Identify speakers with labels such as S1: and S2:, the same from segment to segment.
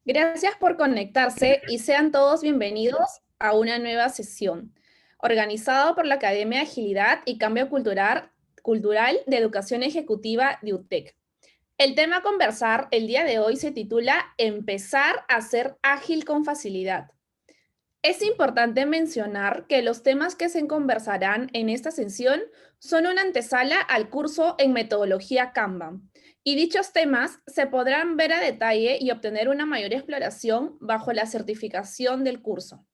S1: Gracias por conectarse y sean todos bienvenidos a una nueva sesión, organizado por la Academia de Agilidad y Cambio Cultural de Educación Ejecutiva de UTEC. El tema a conversar el día de hoy se titula Empezar a ser ágil con facilidad. Es importante mencionar que los temas que se conversarán en esta sesión son una antesala al curso en metodología Kanban, y dichos temas se podrán ver a detalle y obtener una mayor exploración bajo la certificación del curso.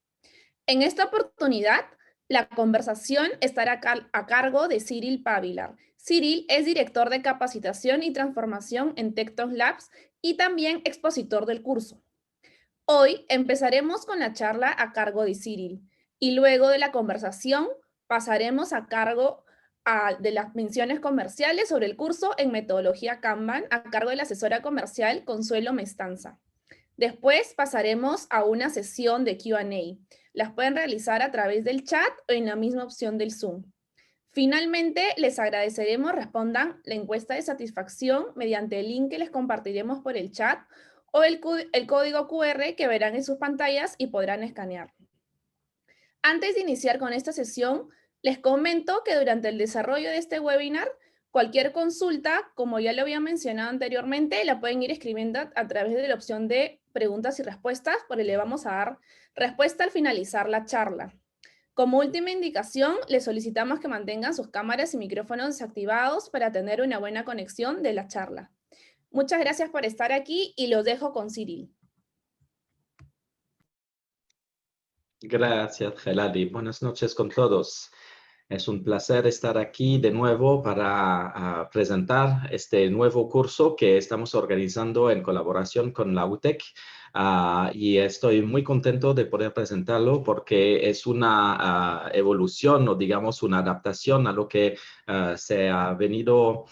S1: En esta oportunidad, la conversación estará a cargo de Cyril Pavilar. Cyril es director de capacitación y transformación en Tecton Labs y también expositor del curso. Hoy empezaremos con la charla a cargo de Cyril y luego de la conversación pasaremos a cargo de las menciones comerciales sobre el curso en metodología Kanban a cargo de la asesora comercial Consuelo Mestanza. Después pasaremos a una sesión de Q&A. Las pueden realizar a través del chat o en la misma opción del Zoom. Finalmente, les agradeceremos respondan la encuesta de satisfacción mediante el link que les compartiremos por el chat o el código QR que verán en sus pantallas y podrán escanear. Antes de iniciar con esta sesión, les comento que durante el desarrollo de este webinar, cualquier consulta, como ya lo había mencionado anteriormente, la pueden ir escribiendo a través de la opción de preguntas y respuestas, por el que le vamos a dar respuesta al finalizar la charla. Como última indicación, les solicitamos que mantengan sus cámaras y micrófonos desactivados para tener una buena conexión de la charla. Muchas gracias por estar aquí y los dejo con Cyril.
S2: Gracias, Geladi. Buenas noches con todos. Es un placer estar aquí de nuevo para presentar este nuevo curso que estamos organizando en colaboración con la UTEC. Y estoy muy contento de poder presentarlo porque es una evolución o digamos una adaptación a lo que se ha venido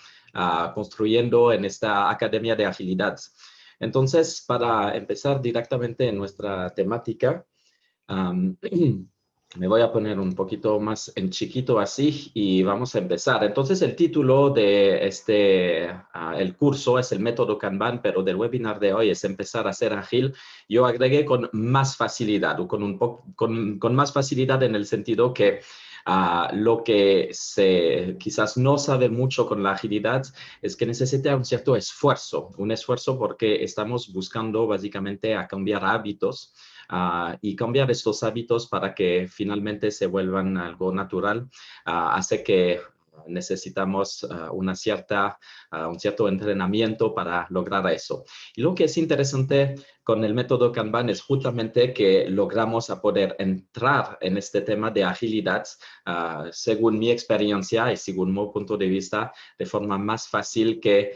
S2: construyendo en esta Academia de Agilidad. Entonces, para empezar directamente en nuestra temática, me voy a poner un poquito más en chiquito así y vamos a empezar. Entonces, el título de el curso es el método Kanban, pero del webinar de hoy es empezar a ser ágil. Yo agregué con más facilidad, o con más facilidad en el sentido que lo que se quizás no sabe mucho con la agilidad es que necesita un cierto esfuerzo, porque estamos buscando básicamente a cambiar hábitos y cambiar estos hábitos para que finalmente se vuelvan algo natural, hace que necesitamos un cierto entrenamiento para lograr eso. Y lo que es interesante con el método Kanban es justamente que logramos a poder entrar en este tema de agilidad, según mi experiencia y según mi punto de vista, de forma más fácil que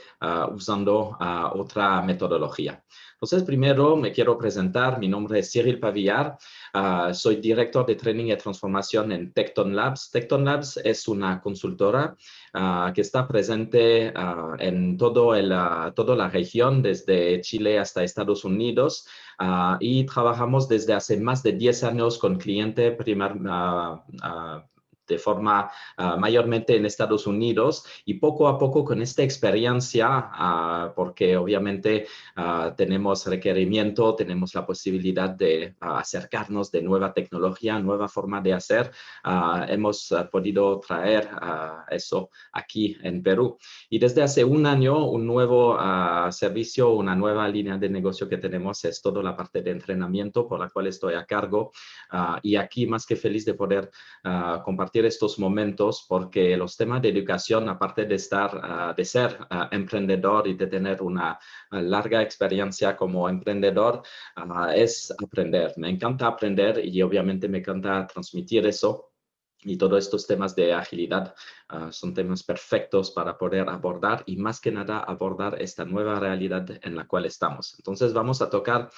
S2: usando otra metodología. Entonces, primero me quiero presentar. Mi nombre es Cyril Pavilar. Soy director de Training y Transformación en Tecton Labs. Tecton Labs es una consultora que está presente en toda la región, desde Chile hasta Estados Unidos, y trabajamos desde hace más de 10 años con cliente de forma mayormente en Estados Unidos, y poco a poco con esta experiencia, porque obviamente tenemos requerimiento, tenemos la posibilidad de acercarnos de nueva tecnología, nueva forma de hacer, hemos podido traer eso aquí en Perú. Y desde hace un año, un nuevo servicio, una nueva línea de negocio que tenemos es toda la parte de entrenamiento por la cual estoy a cargo, y aquí más que feliz de poder compartir estos momentos, porque los temas de educación, aparte de ser emprendedor y de tener una larga experiencia como emprendedor, es aprender. Me encanta aprender y obviamente me encanta transmitir eso. Y todos estos temas de agilidad son temas perfectos para poder abordar, y más que nada abordar esta nueva realidad en la cual estamos. Entonces vamos a tocar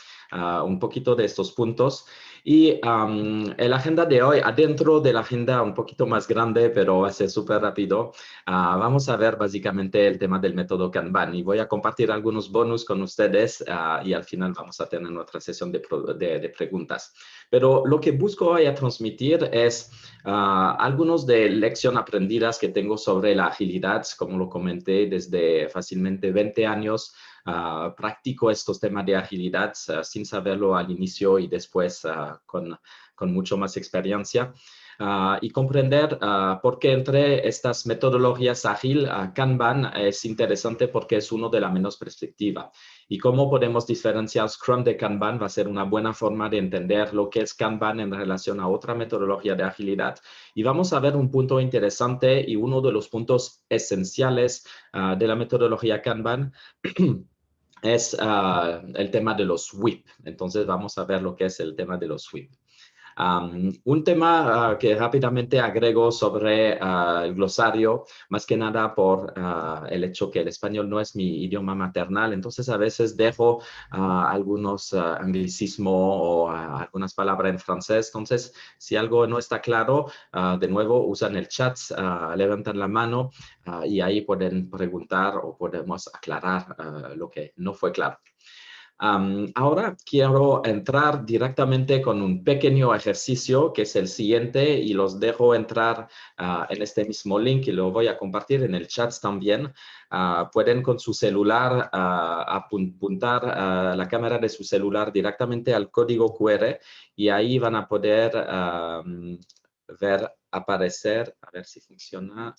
S2: un poquito de estos puntos. Y el agenda de hoy, adentro de la agenda un poquito más grande, pero va a ser súper rápido, vamos a ver básicamente el tema del método Kanban. Y voy a compartir algunos bonus con ustedes y al final vamos a tener otra sesión de preguntas. Pero lo que busco hoy a transmitir es algunos de lecciones aprendidas que tengo sobre la agilidad, como lo comenté, desde fácilmente 20 años. Practico estos temas de agilidad sin saberlo al inicio y después con mucho más experiencia. Y comprender por qué entre estas metodologías ágil, Kanban es interesante porque es uno de la menos prescriptiva. Y cómo podemos diferenciar Scrum de Kanban va a ser una buena forma de entender lo que es Kanban en relación a otra metodología de agilidad. Y vamos a ver un punto interesante y uno de los puntos esenciales de la metodología Kanban es el tema de los WIP. Entonces vamos a ver lo que es el tema de los WIP. Un tema que rápidamente agrego sobre el glosario, más que nada por el hecho que el español no es mi idioma maternal, entonces a veces dejo algunos anglicismos o algunas palabras en francés, entonces si algo no está claro, de nuevo usan el chat, levantan la mano y ahí pueden preguntar o podemos aclarar lo que no fue claro. Ahora quiero entrar directamente con un pequeño ejercicio que es el siguiente y los dejo entrar en este mismo link y lo voy a compartir en el chat también. Pueden con su celular apuntar la cámara de su celular directamente al código QR y ahí van a poder ver aparecer, a ver si funciona.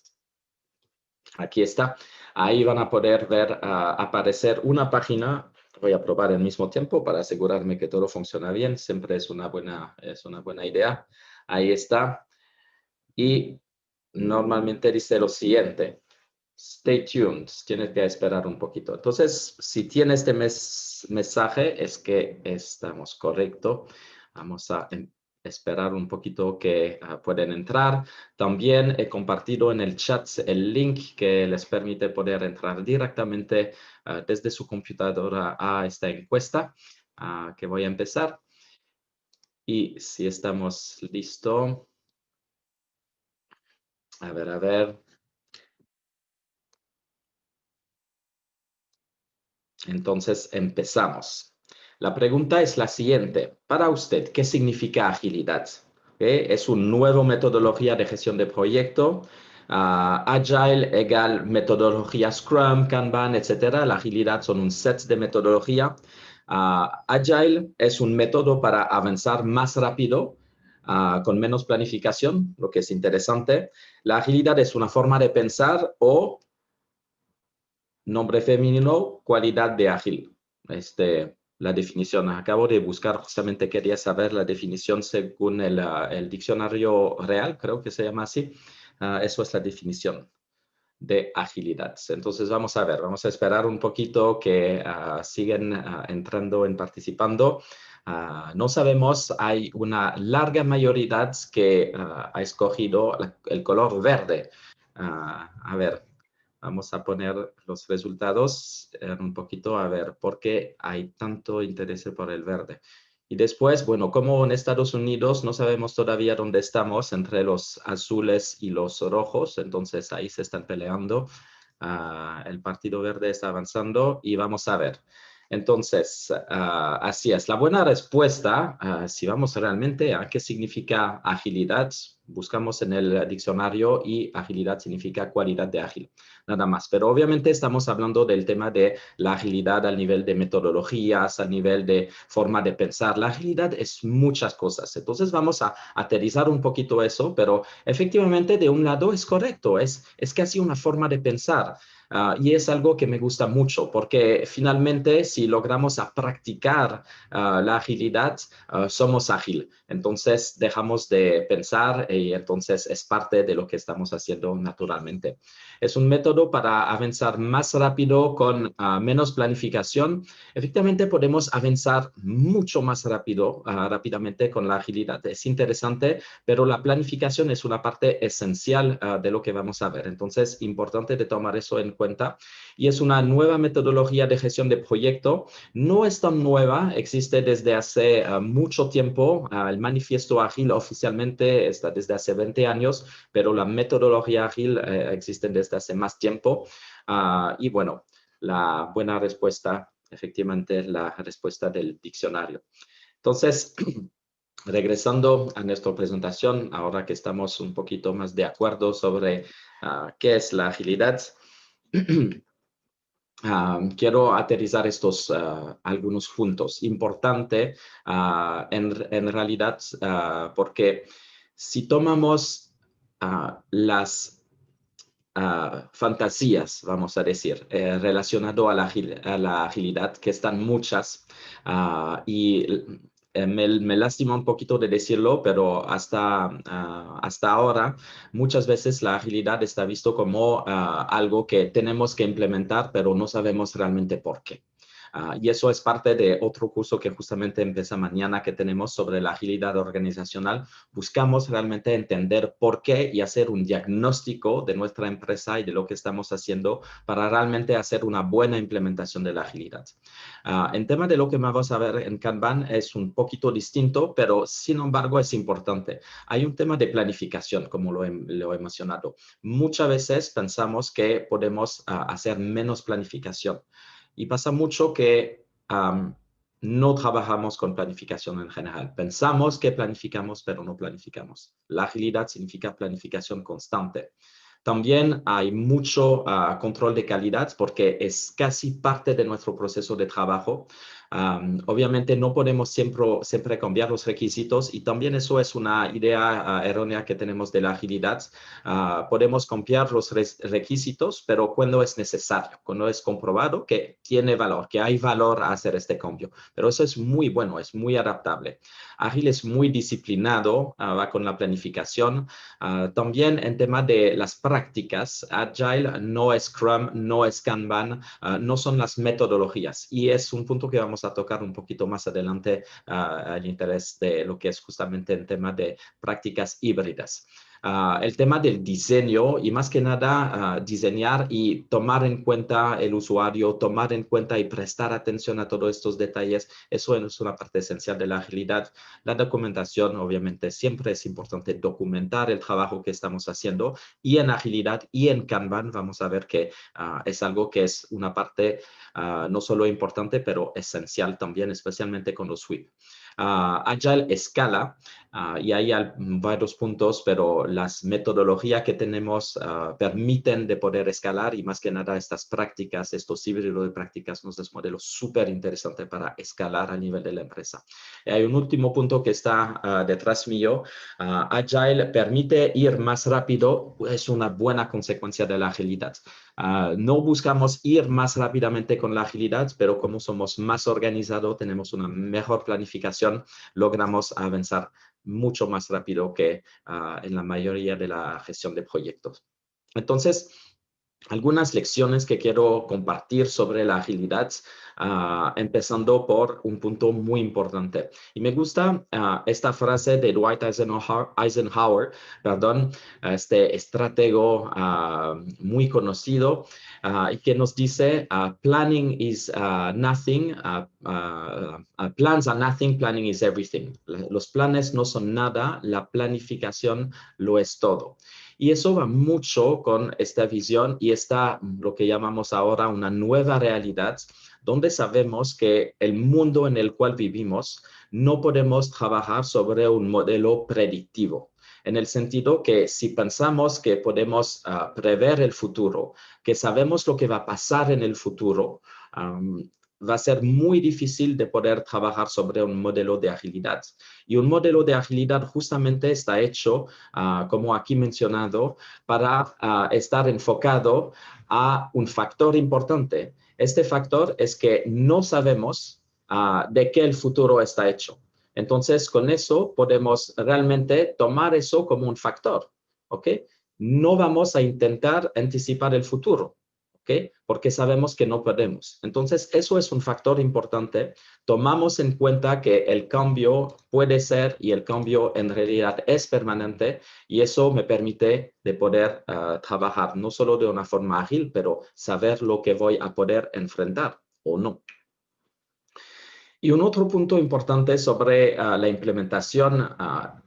S2: Aquí está. Ahí van a poder ver aparecer una página. Voy a probar al mismo tiempo para asegurarme que todo funciona bien. Siempre es una buena idea. Ahí está. Y normalmente dice lo siguiente. Stay tuned. Tienes que esperar un poquito. Entonces, si tiene este mensaje, es que estamos correcto. Vamos a esperar un poquito que pueden entrar. También he compartido en el chat el link que les permite poder entrar directamente desde su computadora a esta encuesta que voy a empezar. Y si estamos listos, a ver. Entonces, empezamos. La pregunta es la siguiente. Para usted, ¿qué significa agilidad? ¿Es una nueva metodología de gestión de proyecto? Agile igual metodología Scrum, Kanban, etc. La agilidad son un set de metodología. Agile es un método para avanzar más rápido, con menos planificación, lo que es interesante. La agilidad es una forma de pensar o nombre femenino, cualidad de ágil. La definición. Acabo de buscar, justamente quería saber la definición según el diccionario real, creo que se llama así. Eso es la definición de agilidad. Entonces vamos a ver, vamos a esperar un poquito que siguen entrando en participando. No sabemos, hay una larga mayoría que ha escogido el color verde. A ver, vamos a poner los resultados un poquito a ver por qué hay tanto interés por el verde. Y después, bueno, como en Estados Unidos no sabemos todavía dónde estamos entre los azules y los rojos, entonces ahí se están peleando. El Partido Verde está avanzando y vamos a ver. Entonces, así es. La buena respuesta, si vamos realmente a qué significa agilidad, buscamos en el diccionario y agilidad significa cualidad de ágil, nada más. Pero obviamente estamos hablando del tema de la agilidad al nivel de metodologías, al nivel de forma de pensar. La agilidad es muchas cosas. Entonces vamos a aterrizar un poquito eso, pero efectivamente de un lado es correcto, es casi una forma de pensar. Y es algo que me gusta mucho porque finalmente si logramos practicar la agilidad, somos ágil. Entonces dejamos de pensar y entonces es parte de lo que estamos haciendo naturalmente. Es un método para avanzar más rápido con menos planificación. Efectivamente podemos avanzar mucho más rápidamente con la agilidad. Es interesante, pero la planificación es una parte esencial de lo que vamos a ver. Entonces, importante de tomar eso en cuenta. Y es una nueva metodología de gestión de proyecto. No es tan nueva, existe desde hace mucho tiempo. El manifiesto ágil oficialmente está desde hace 20 años, pero la metodología ágil existe desde hace más tiempo. Y bueno, la buena respuesta, efectivamente, es la respuesta del diccionario. Entonces, regresando a nuestra presentación, ahora que estamos un poquito más de acuerdo sobre qué es la agilidad, quiero aterrizar estos algunos puntos. Importante en realidad porque si tomamos las fantasías, vamos a decir, relacionado a la agilidad, que están muchas, me lastima un poquito de decirlo, pero hasta ahora muchas veces la agilidad está visto como algo que tenemos que implementar, pero no sabemos realmente por qué. Y eso es parte de otro curso que justamente empieza mañana que tenemos sobre la agilidad organizacional. Buscamos realmente entender por qué y hacer un diagnóstico de nuestra empresa y de lo que estamos haciendo para realmente hacer una buena implementación de la agilidad. En tema de lo que vamos a ver en Kanban es un poquito distinto, pero sin embargo es importante. Hay un tema de planificación, como lo he mencionado. Muchas veces pensamos que podemos hacer menos planificación. Y pasa mucho que no trabajamos con planificación en general. Pensamos que planificamos, pero no planificamos. La agilidad significa planificación constante. También hay mucho control de calidad porque es casi parte de nuestro proceso de trabajo. Obviamente no podemos siempre cambiar los requisitos y también eso es una idea errónea que tenemos de la agilidad. Podemos cambiar los requisitos, pero cuando es necesario, cuando es comprobado que tiene valor, que hay valor a hacer este cambio. Pero eso es muy bueno, es muy adaptable. Ágil es muy disciplinado, va con la planificación. También en tema de las prácticas, Agile no es Scrum, no es Kanban, no son las metodologías. Y es un punto que vamos a tocar un poquito más adelante al interés de lo que es justamente el tema de prácticas híbridas. El tema del diseño y más que nada diseñar y tomar en cuenta el usuario, tomar en cuenta y prestar atención a todos estos detalles, eso es una parte esencial de la agilidad. La documentación, obviamente, siempre es importante documentar el trabajo que estamos haciendo y en agilidad y en Kanban vamos a ver que es algo que es una parte no solo importante, pero esencial también, especialmente con los SWIP. Agile escala y hay varios puntos, pero las metodologías que tenemos permiten de poder escalar y más que nada estas prácticas, estos híbridos de prácticas nos es modelo súper interesante para escalar a nivel de la empresa. Hay un último punto que está detrás mío. Agile permite ir más rápido, es una buena consecuencia de la agilidad. No buscamos ir más rápidamente con la agilidad, pero como somos más organizados, tenemos una mejor planificación, logramos avanzar mucho más rápido que en la mayoría de la gestión de proyectos. Entonces, algunas lecciones que quiero compartir sobre la agilidad, empezando por un punto muy importante. Y me gusta esta frase de Dwight Eisenhower, este estratego muy conocido, y que nos dice, planning is nothing, plans are nothing, planning is everything. Los planes no son nada, la planificación lo es todo. Y eso va mucho con esta visión y esta, lo que llamamos ahora una nueva realidad, donde sabemos que el mundo en el cual vivimos no podemos trabajar sobre un modelo predictivo. En el sentido que si pensamos que podemos prever el futuro, que sabemos lo que va a pasar en el futuro, va a ser muy difícil de poder trabajar sobre un modelo de agilidad. Y un modelo de agilidad justamente está hecho, como aquí mencionado, para estar enfocado a un factor importante. Este factor es que no sabemos de qué el futuro está hecho. Entonces, con eso podemos realmente tomar eso como un factor, ¿ok? No vamos a intentar anticipar el futuro, ¿ok? Porque sabemos que no podemos. Entonces, eso es un factor importante. Tomamos en cuenta que el cambio puede ser y el cambio en realidad es permanente y eso me permite de poder trabajar no solo de una forma ágil, pero saber lo que voy a poder enfrentar o no. Y un otro punto importante sobre la implementación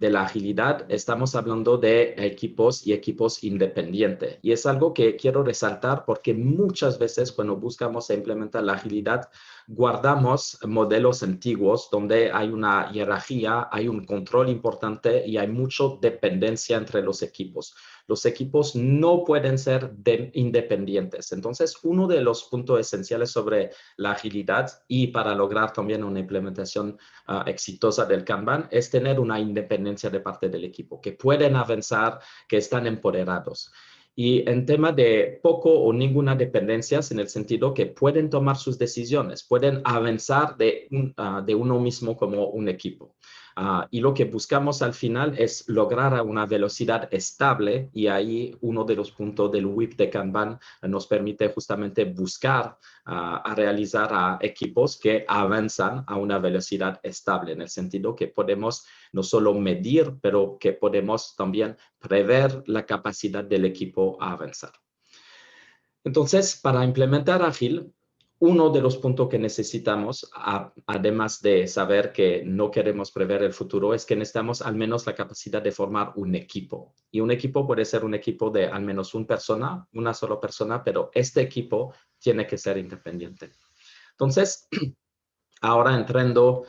S2: de la agilidad, estamos hablando de equipos y equipos independientes. Y es algo que quiero resaltar porque muchas veces cuando buscamos implementar la agilidad, guardamos modelos antiguos donde hay una jerarquía, hay un control importante y hay mucha dependencia entre los equipos. Los equipos no pueden ser independientes. Entonces, uno de los puntos esenciales sobre la agilidad y para lograr también una implementación exitosa del Kanban es tener una independencia de parte del equipo, que pueden avanzar, que están empoderados. Y en tema de poco o ninguna dependencia, en el sentido que pueden tomar sus decisiones, pueden avanzar de uno mismo como un equipo. Y lo que buscamos al final es lograr a una velocidad estable y ahí uno de los puntos del WIP de Kanban nos permite justamente buscar a realizar a equipos que avanzan a una velocidad estable, en el sentido que podemos no solo medir, pero que podemos también prever la capacidad del equipo a avanzar. Entonces, para implementar Ágil, uno de los puntos que necesitamos, además de saber que no queremos prever el futuro, es que necesitamos al menos la capacidad de formar un equipo. Y un equipo puede ser un equipo de al menos una sola persona, pero este equipo tiene que ser independiente. Entonces, ahora entrando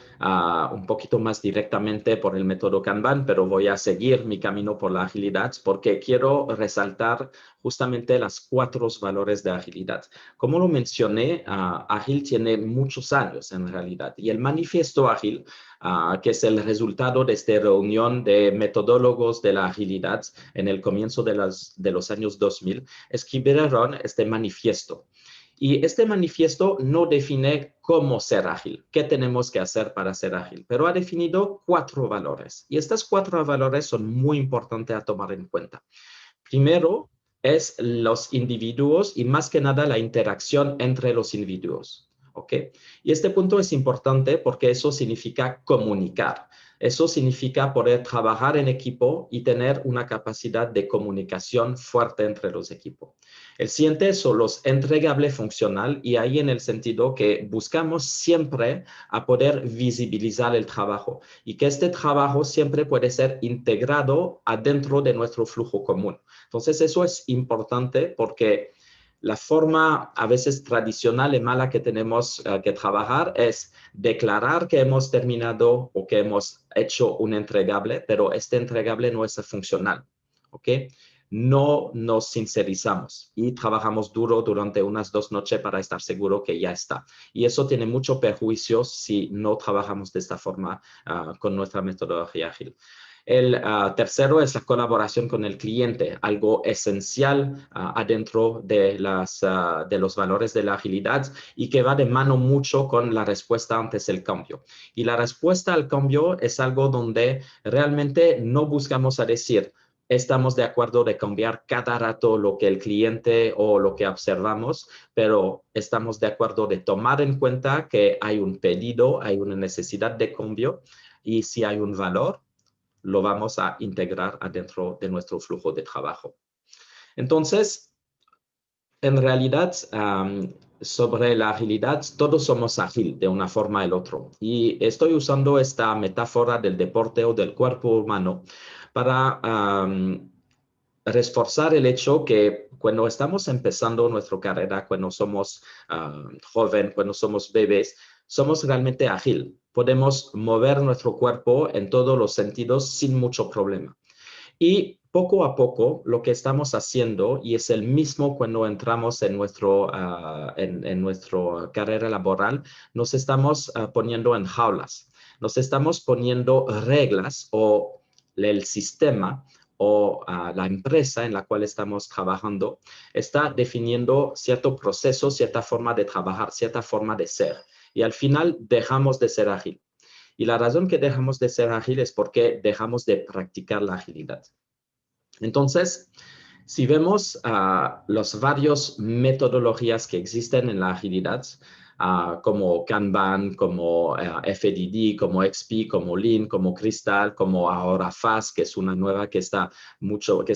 S2: un poquito más directamente por el método Kanban, pero voy a seguir mi camino por la agilidad porque quiero resaltar justamente los 4 valores de agilidad. Como lo mencioné, Ágil tiene muchos años en realidad y el manifiesto Ágil, que es el resultado de esta reunión de metodólogos de la agilidad en el comienzo de los años 2000, escribieron este manifiesto. Y este manifiesto no define cómo ser ágil, qué tenemos que hacer para ser ágil, pero ha definido 4 valores. Y estos 4 valores son muy importantes a tomar en cuenta. Primero es los individuos y más que nada la interacción entre los individuos. ¿Ok? Y este punto es importante porque eso significa comunicar. Eso significa poder trabajar en equipo y tener una capacidad de comunicación fuerte entre los equipos. El siguiente son los entregables funcional y ahí en el sentido que buscamos siempre a poder visibilizar el trabajo y que este trabajo siempre puede ser integrado adentro de nuestro flujo común. Entonces eso es importante porque la forma a veces tradicional y mala que tenemos que trabajar es declarar que hemos terminado o que hemos hecho un entregable, pero este entregable no es funcional. ¿Ok? No nos sincerizamos y trabajamos duro durante unas 2 noches para estar seguro que ya está. Y eso tiene mucho perjuicio si no trabajamos de esta forma con nuestra metodología ágil. El tercero es la colaboración con el cliente, algo esencial adentro de los valores de la agilidad y que va de mano mucho con la respuesta antes del cambio. Y la respuesta al cambio es algo donde realmente no buscamos a decir, estamos de acuerdo de cambiar cada rato lo que el cliente o lo que observamos, pero estamos de acuerdo de tomar en cuenta que hay un pedido, hay una necesidad de cambio y si hay un valor, lo vamos a integrar adentro de nuestro flujo de trabajo. Entonces, en realidad, sobre la agilidad, todos somos ágiles de una forma u otra. Y estoy usando esta metáfora del deporte o del cuerpo humano para reforzar el hecho que cuando estamos empezando nuestra carrera, cuando somos jóvenes, cuando somos bebés, somos realmente ágiles. Podemos mover nuestro cuerpo en todos los sentidos sin mucho problema. Y poco a poco lo que estamos haciendo, y es el mismo cuando entramos en nuestra carrera laboral, nos estamos poniendo en jaulas, nos estamos poniendo reglas o el sistema o la empresa en la cual estamos trabajando está definiendo cierto proceso, cierta forma de trabajar, cierta forma de ser. Y al final dejamos de ser ágil. Y la razón que dejamos de ser ágil es porque dejamos de practicar la agilidad. Entonces, si vemos las varias metodologías que existen en la agilidad, como Kanban, como FDD, como XP, como Lean, como Crystal, como ahora FAST, que es una nueva que está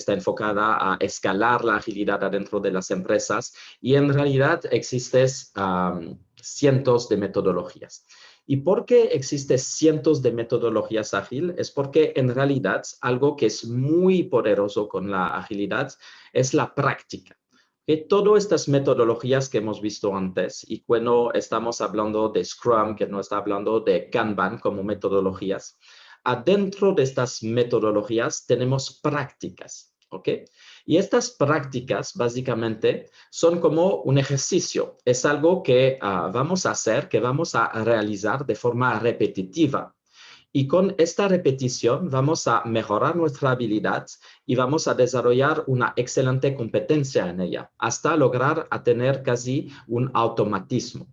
S2: enfocada a escalar la agilidad adentro de las empresas. Y en realidad existen cientos de metodologías. ¿Y por qué existen cientos de metodologías ágiles? Es porque en realidad algo que es muy poderoso con la agilidad es la práctica. Todas estas metodologías que hemos visto antes, y cuando estamos hablando de Scrum, que no está hablando de Kanban como metodologías, adentro de estas metodologías tenemos prácticas, ¿ok? Y estas prácticas básicamente son como un ejercicio, es algo que vamos a hacer, que vamos a realizar de forma repetitiva. Y con esta repetición vamos a mejorar nuestra habilidad y vamos a desarrollar una excelente competencia en ella, hasta lograr a tener casi un automatismo.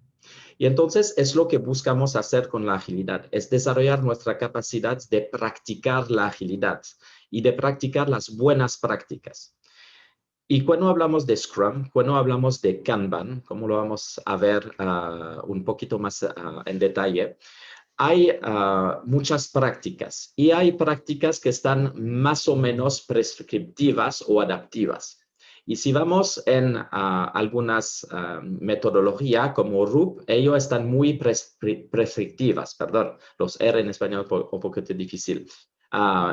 S2: Y entonces es lo que buscamos hacer con la agilidad, es desarrollar nuestra capacidad de practicar la agilidad y de practicar las buenas prácticas. Y cuando hablamos de Scrum, cuando hablamos de Kanban, como lo vamos a ver un poquito más en detalle, hay muchas prácticas y hay prácticas que están más o menos prescriptivas o adaptivas. Y si vamos en algunas metodologías como RUP, ellos están muy prescriptivas, perdón, los R en español un poquito difícil.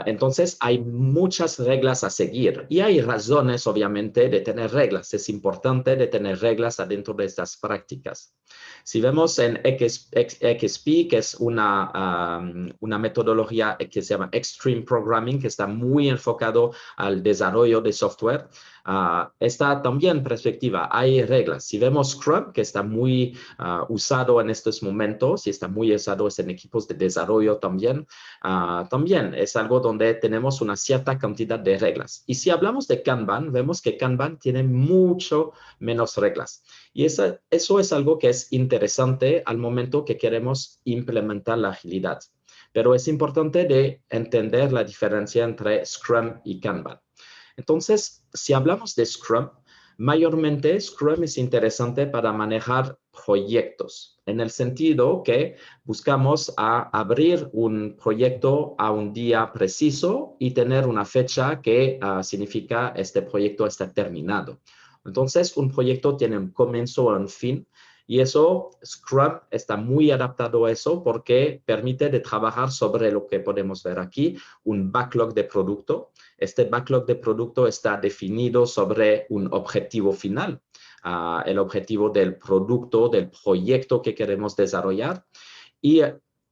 S2: Entonces hay muchas reglas a seguir y hay razones obviamente de tener reglas. Es importante de tener reglas adentro de estas prácticas. Si vemos en XP, que es una metodología que se llama Extreme Programming, que está muy enfocado al desarrollo de software, está también perspectiva, hay reglas. Si vemos Scrum, que está muy usado en estos momentos y está muy usado en equipos de desarrollo también, también es algo donde tenemos una cierta cantidad de reglas. Y si hablamos de Kanban, vemos que Kanban tiene mucho menos reglas. Y eso es algo que es interesante al momento que queremos implementar la agilidad. Pero es importante de entender la diferencia entre Scrum y Kanban. Entonces, si hablamos de Scrum, mayormente Scrum es interesante para manejar proyectos, en el sentido que buscamos abrir un proyecto a un día preciso y tener una fecha que significa este proyecto está terminado. Entonces, un proyecto tiene un comienzo o un fin, y eso, Scrum está muy adaptado a eso porque permite de trabajar sobre lo que podemos ver aquí, un backlog de producto. Este backlog de producto está definido sobre un objetivo final, el objetivo del producto, del proyecto que queremos desarrollar. Y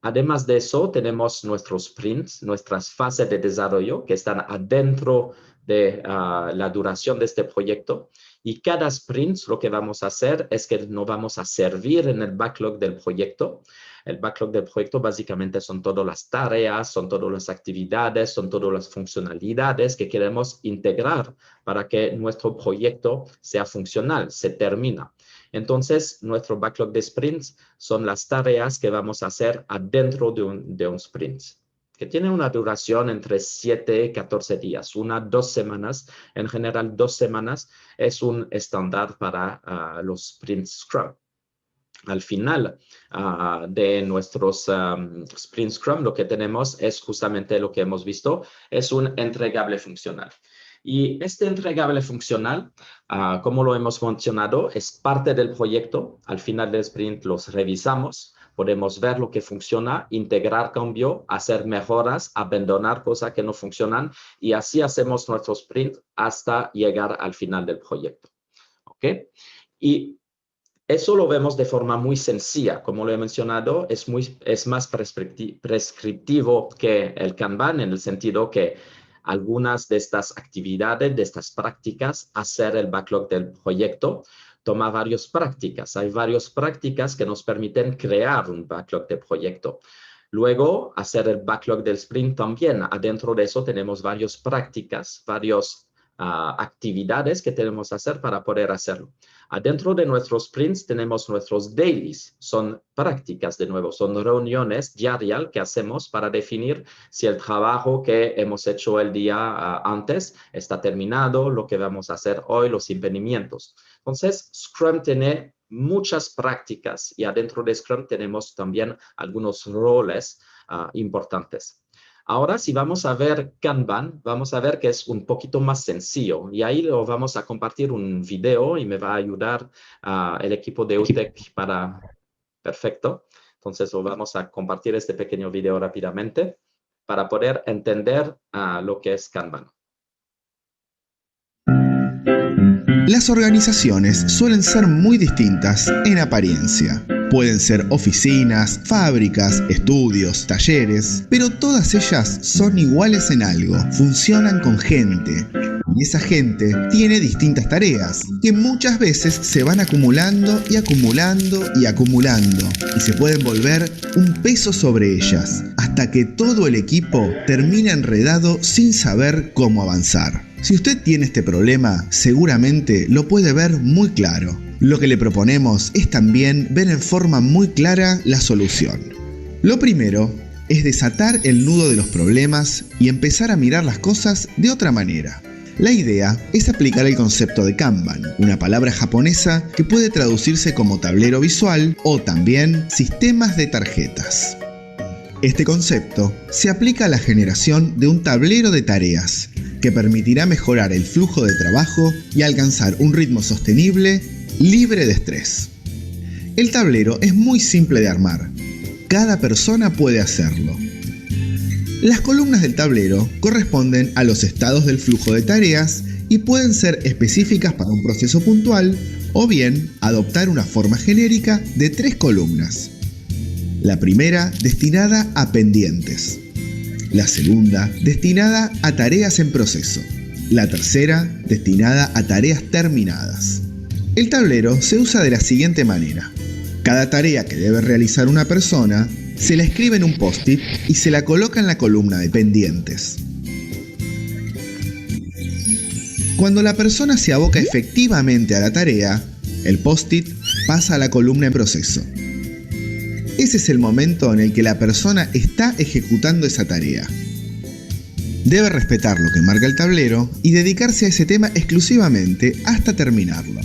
S2: además de eso, tenemos nuestros sprints, nuestras fases de desarrollo que están adentro de la duración de este proyecto. Y cada sprint lo que vamos a hacer es que nos vamos a servir en el backlog del proyecto. El backlog del proyecto básicamente son todas las tareas, son todas las actividades, son todas las funcionalidades que queremos integrar para que nuestro proyecto sea funcional, se termina. Entonces, nuestro backlog de sprints son las tareas que vamos a hacer adentro de un sprint, que tiene una duración entre 7 y 14 días, 2 semanas. En general, 2 semanas es un estándar para los sprints Scrum. Al final de nuestros sprint Scrum, lo que tenemos es justamente lo que hemos visto, es un entregable funcional. Y este entregable funcional, como lo hemos mencionado, es parte del proyecto. Al final del sprint los revisamos, podemos ver lo que funciona, integrar cambio, hacer mejoras, abandonar cosas que no funcionan, y así hacemos nuestro sprint hasta llegar al final del proyecto. ¿Ok? Y eso lo vemos de forma muy sencilla. Como lo he mencionado, es más prescriptivo que el Kanban, en el sentido que algunas de estas actividades, de estas prácticas, hacer el backlog del proyecto, toma varias prácticas. Hay varias prácticas que nos permiten crear un backlog de proyecto. Luego, hacer el backlog del sprint también. Adentro de eso tenemos varias prácticas, varias actividades que tenemos que hacer para poder hacerlo. Adentro de nuestros sprints tenemos nuestros dailies, son prácticas de nuevo, son reuniones diarias que hacemos para definir si el trabajo que hemos hecho el día antes está terminado, lo que vamos a hacer hoy, los impedimentos. Entonces, Scrum tiene muchas prácticas y adentro de Scrum tenemos también algunos roles importantes. Ahora, si vamos a ver Kanban, vamos a ver que es un poquito más sencillo. Y ahí lo vamos a compartir un video y me va a ayudar el equipo de UTEC para... Perfecto. Entonces, vamos a compartir este pequeño video rápidamente para poder entender lo que es Kanban.
S3: Las organizaciones suelen ser muy distintas en apariencia. Pueden ser oficinas, fábricas, estudios, talleres, pero todas ellas son iguales en algo, funcionan con gente. Y esa gente tiene distintas tareas, que muchas veces se van acumulando y acumulando y acumulando, y se pueden volver un peso sobre ellas, hasta que todo el equipo termina enredado sin saber cómo avanzar. Si usted tiene este problema, seguramente lo puede ver muy claro. Lo que le proponemos es también ver en forma muy clara la solución. Lo primero es desatar el nudo de los problemas y empezar a mirar las cosas de otra manera. La idea es aplicar el concepto de Kanban, una palabra japonesa que puede traducirse como tablero visual o también sistemas de tarjetas. Este concepto se aplica a la generación de un tablero de tareas que permitirá mejorar el flujo de trabajo y alcanzar un ritmo sostenible, libre de estrés. El tablero es muy simple de armar. Cada persona puede hacerlo. Las columnas del tablero corresponden a los estados del flujo de tareas y pueden ser específicas para un proceso puntual o bien adoptar una forma genérica de 3 columnas. La primera destinada a pendientes. La segunda destinada a tareas en proceso. La tercera destinada a tareas terminadas. El tablero se usa de la siguiente manera. Cada tarea que debe realizar una persona se la escribe en un post-it y se la coloca en la columna de pendientes. Cuando la persona se aboca efectivamente a la tarea, el post-it pasa a la columna en proceso. Ese es el momento en el que la persona está ejecutando esa tarea. Debe respetar lo que marca el tablero y dedicarse a ese tema exclusivamente hasta terminarlo.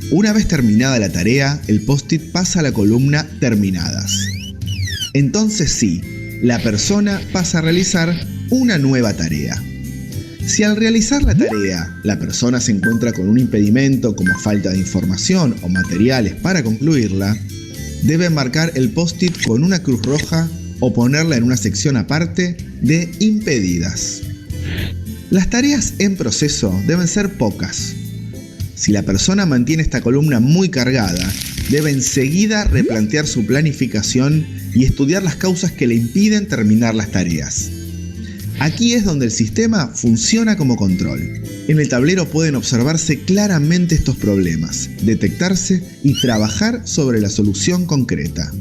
S3: Una vez terminada la tarea, el post-it pasa a la columna terminadas. Entonces sí, la persona pasa a realizar una nueva tarea. Si al realizar la tarea, la persona se encuentra con un impedimento como falta de información o materiales para concluirla, debe marcar el post-it con una cruz roja o ponerla en una sección aparte de impedidas. Las tareas en proceso deben ser pocas. Si la persona mantiene esta columna muy cargada, debe enseguida replantear su planificación y estudiar las causas que le impiden terminar las tareas. Aquí es donde el sistema funciona como control. En el tablero pueden observarse claramente estos problemas, detectarse y trabajar sobre la solución concreta.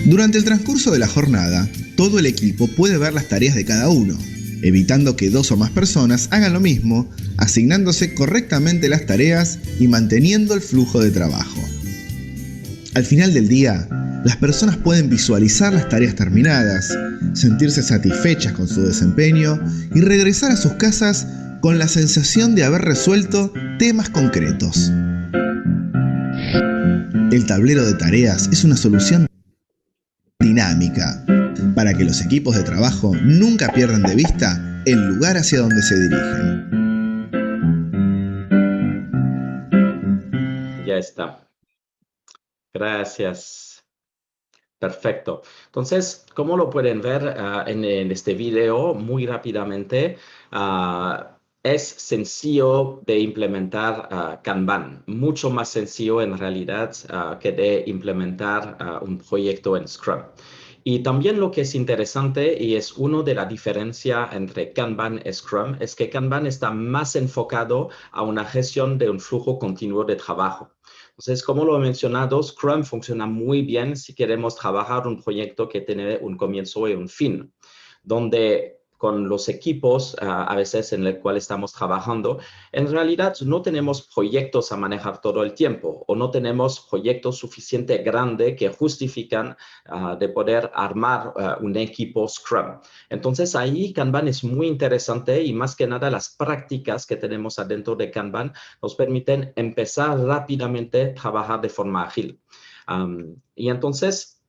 S3: Durante el transcurso de la jornada, todo el equipo puede ver las tareas de cada uno, evitando que 2 o más personas hagan lo mismo, asignándose correctamente las tareas y manteniendo el flujo de trabajo. Al final del día, las personas pueden visualizar las tareas terminadas, sentirse satisfechas con su desempeño y regresar a sus casas con la sensación de haber resuelto temas concretos. El tablero de tareas es una solución dinámica para que los equipos de trabajo nunca pierdan de vista el lugar hacia donde se dirigen.
S2: Ya está. Gracias. Perfecto. Entonces, como lo pueden ver en este video muy rápidamente, es sencillo de implementar Kanban, mucho más sencillo en realidad que de implementar un proyecto en Scrum. Y también lo que es interesante y es una de las diferencias entre Kanban y Scrum es que Kanban está más enfocado a una gestión de un flujo continuo de trabajo. Entonces, como lo he mencionado, Scrum funciona muy bien si queremos trabajar un proyecto que tiene un comienzo y un fin, donde con los equipos a veces en el cual estamos trabajando, en realidad no tenemos proyectos a manejar todo el tiempo o no tenemos proyectos suficientemente grandes que justifican de poder armar un equipo Scrum. Entonces ahí Kanban es muy interesante y más que nada las prácticas que tenemos adentro de Kanban nos permiten empezar rápidamente a trabajar de forma ágil. Y entonces,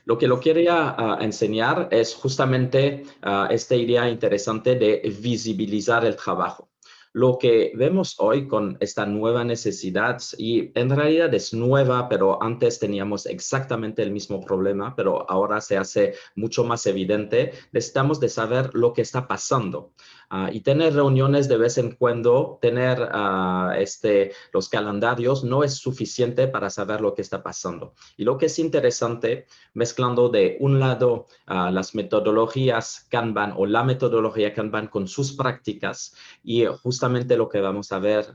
S2: lo que lo quería enseñar es justamente esta idea interesante de visibilizar el trabajo. Lo que vemos hoy con esta nueva necesidad, y en realidad es nueva, pero antes teníamos exactamente el mismo problema, pero ahora se hace mucho más evidente, necesitamos de saber lo que está pasando. Y tener reuniones de vez en cuando, tener los calendarios no es suficiente para saber lo que está pasando. Y lo que es interesante, mezclando de un lado las metodologías Kanban o la metodología Kanban con sus prácticas, y justamente lo que vamos a ver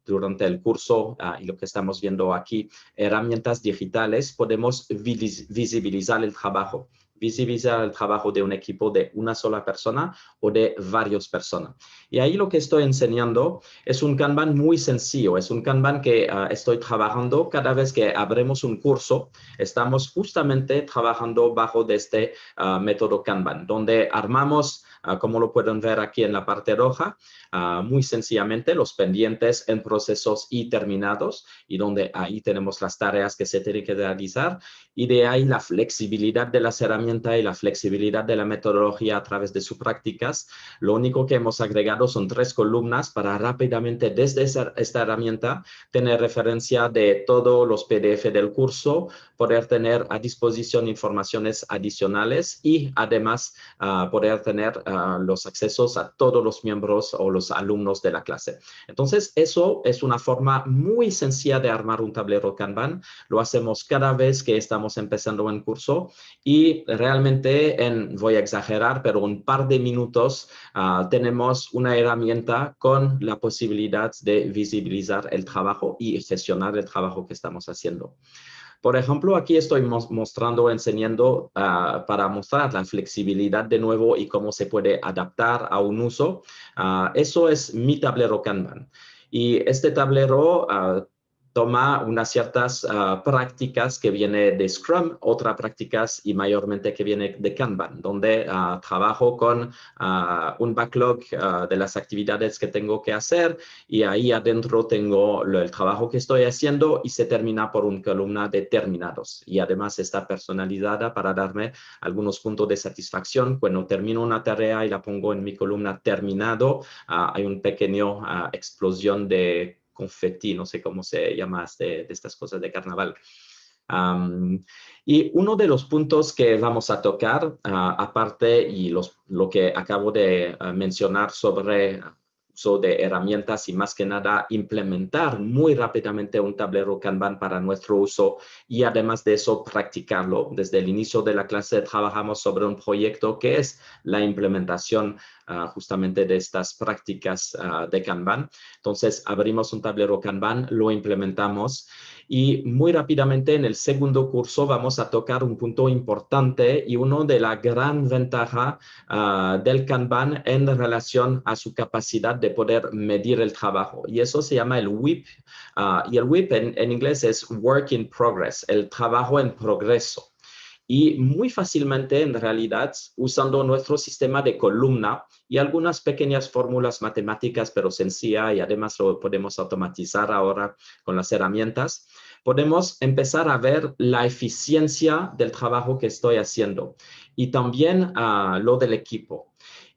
S2: durante el curso y lo que estamos viendo aquí, herramientas digitales, podemos visibilizar el trabajo. Visibilizar el trabajo de un equipo de una sola persona o de varias personas. Y ahí lo que estoy enseñando es un Kanban muy sencillo. Es un Kanban que estoy trabajando cada vez que abrimos un curso. Estamos justamente trabajando bajo de este método Kanban, donde armamos, como lo pueden ver aquí en la parte roja, muy sencillamente los pendientes en procesos y terminados, y donde ahí tenemos las tareas que se tienen que realizar, y de ahí la flexibilidad de las herramientas y la flexibilidad de la metodología a través de sus prácticas. Lo único que hemos agregado son 3 columnas para rápidamente desde esta herramienta tener referencia de todos los PDF del curso, poder tener a disposición informaciones adicionales y además poder tener los accesos a todos los miembros o los alumnos de la clase. Entonces, eso es una forma muy sencilla de armar un tablero Kanban. Lo hacemos cada vez que estamos empezando un curso y realmente, voy a exagerar, pero un par de minutos tenemos una herramienta con la posibilidad de visibilizar el trabajo y gestionar el trabajo que estamos haciendo. Por ejemplo, aquí estoy enseñando para mostrar la flexibilidad de nuevo y cómo se puede adaptar a un uso. Eso es mi tablero Kanban. Y este tablero toma unas ciertas prácticas que viene de Scrum, otras prácticas y mayormente que viene de Kanban, donde trabajo con un backlog de las actividades que tengo que hacer, y ahí adentro tengo el trabajo que estoy haciendo y se termina por una columna de terminados. Y además está personalizada para darme algunos puntos de satisfacción. Cuando termino una tarea y la pongo en mi columna terminado, hay un pequeño explosión de confeti, no sé cómo se llama de estas cosas de carnaval. Y uno de los puntos que vamos a tocar, aparte y lo que acabo de mencionar sobre uso de herramientas y más que nada implementar muy rápidamente un tablero Kanban para nuestro uso, y además de eso practicarlo. Desde el inicio de la clase trabajamos sobre un proyecto que es la implementación justamente de estas prácticas de Kanban. Entonces abrimos un tablero Kanban, lo implementamos, y muy rápidamente en el segundo curso vamos a tocar un punto importante y uno de la gran ventaja del Kanban en relación a su capacidad de poder medir el trabajo. Y eso se llama el WIP. Y el WIP en inglés es Work in Progress, el trabajo en progreso. Y muy fácilmente, en realidad, usando nuestro sistema de columna y algunas pequeñas fórmulas matemáticas, pero sencillas, y además lo podemos automatizar ahora con las herramientas, podemos empezar a ver la eficiencia del trabajo que estoy haciendo y también lo del equipo.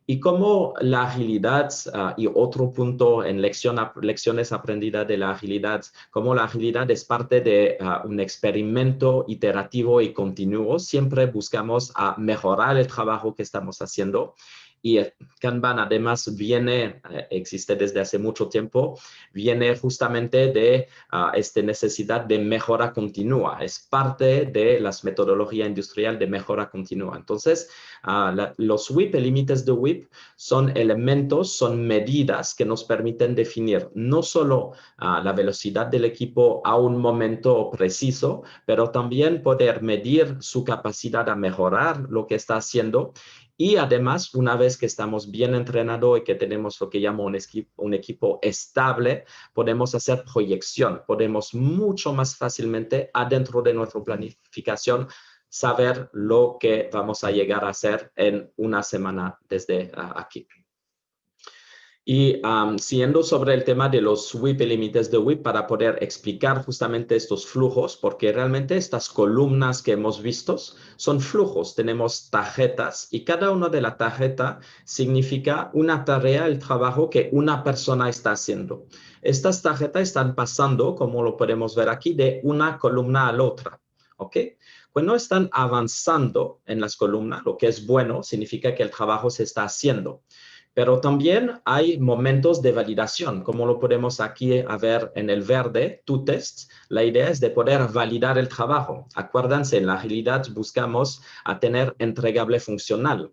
S2: Y como la agilidad, y otro punto en lecciones aprendidas de la agilidad, como la agilidad es parte de un experimento iterativo y continuo, siempre buscamos mejorar el trabajo que estamos haciendo. Y Kanban además existe desde hace mucho tiempo, viene justamente de esta necesidad de mejora continua. Es parte de las metodologías industriales de mejora continua. Entonces, los WIP, límites de WIP, son elementos, son medidas que nos permiten definir no solo la velocidad del equipo a un momento preciso, pero también poder medir su capacidad a mejorar lo que está haciendo. Y además, una vez que estamos bien entrenados y que tenemos lo que llamo un equipo estable, podemos hacer proyección, podemos mucho más fácilmente adentro de nuestra planificación saber lo que vamos a llegar a hacer en una semana desde aquí. Y siguiendo sobre el tema de los SWIP y límites de WIP para poder explicar justamente estos flujos, porque realmente estas columnas que hemos visto son flujos. Tenemos tarjetas y cada una de las tarjetas significa una tarea, el trabajo que una persona está haciendo. Estas tarjetas están pasando, como lo podemos ver aquí, de una columna a la otra. ¿Ok? Cuando están avanzando en las columnas, lo que es bueno, significa que el trabajo se está haciendo. Pero también hay momentos de validación, como lo podemos aquí ver en el verde, to test. La idea es de poder validar el trabajo. Acuérdense, en la agilidad buscamos a tener entregable funcional.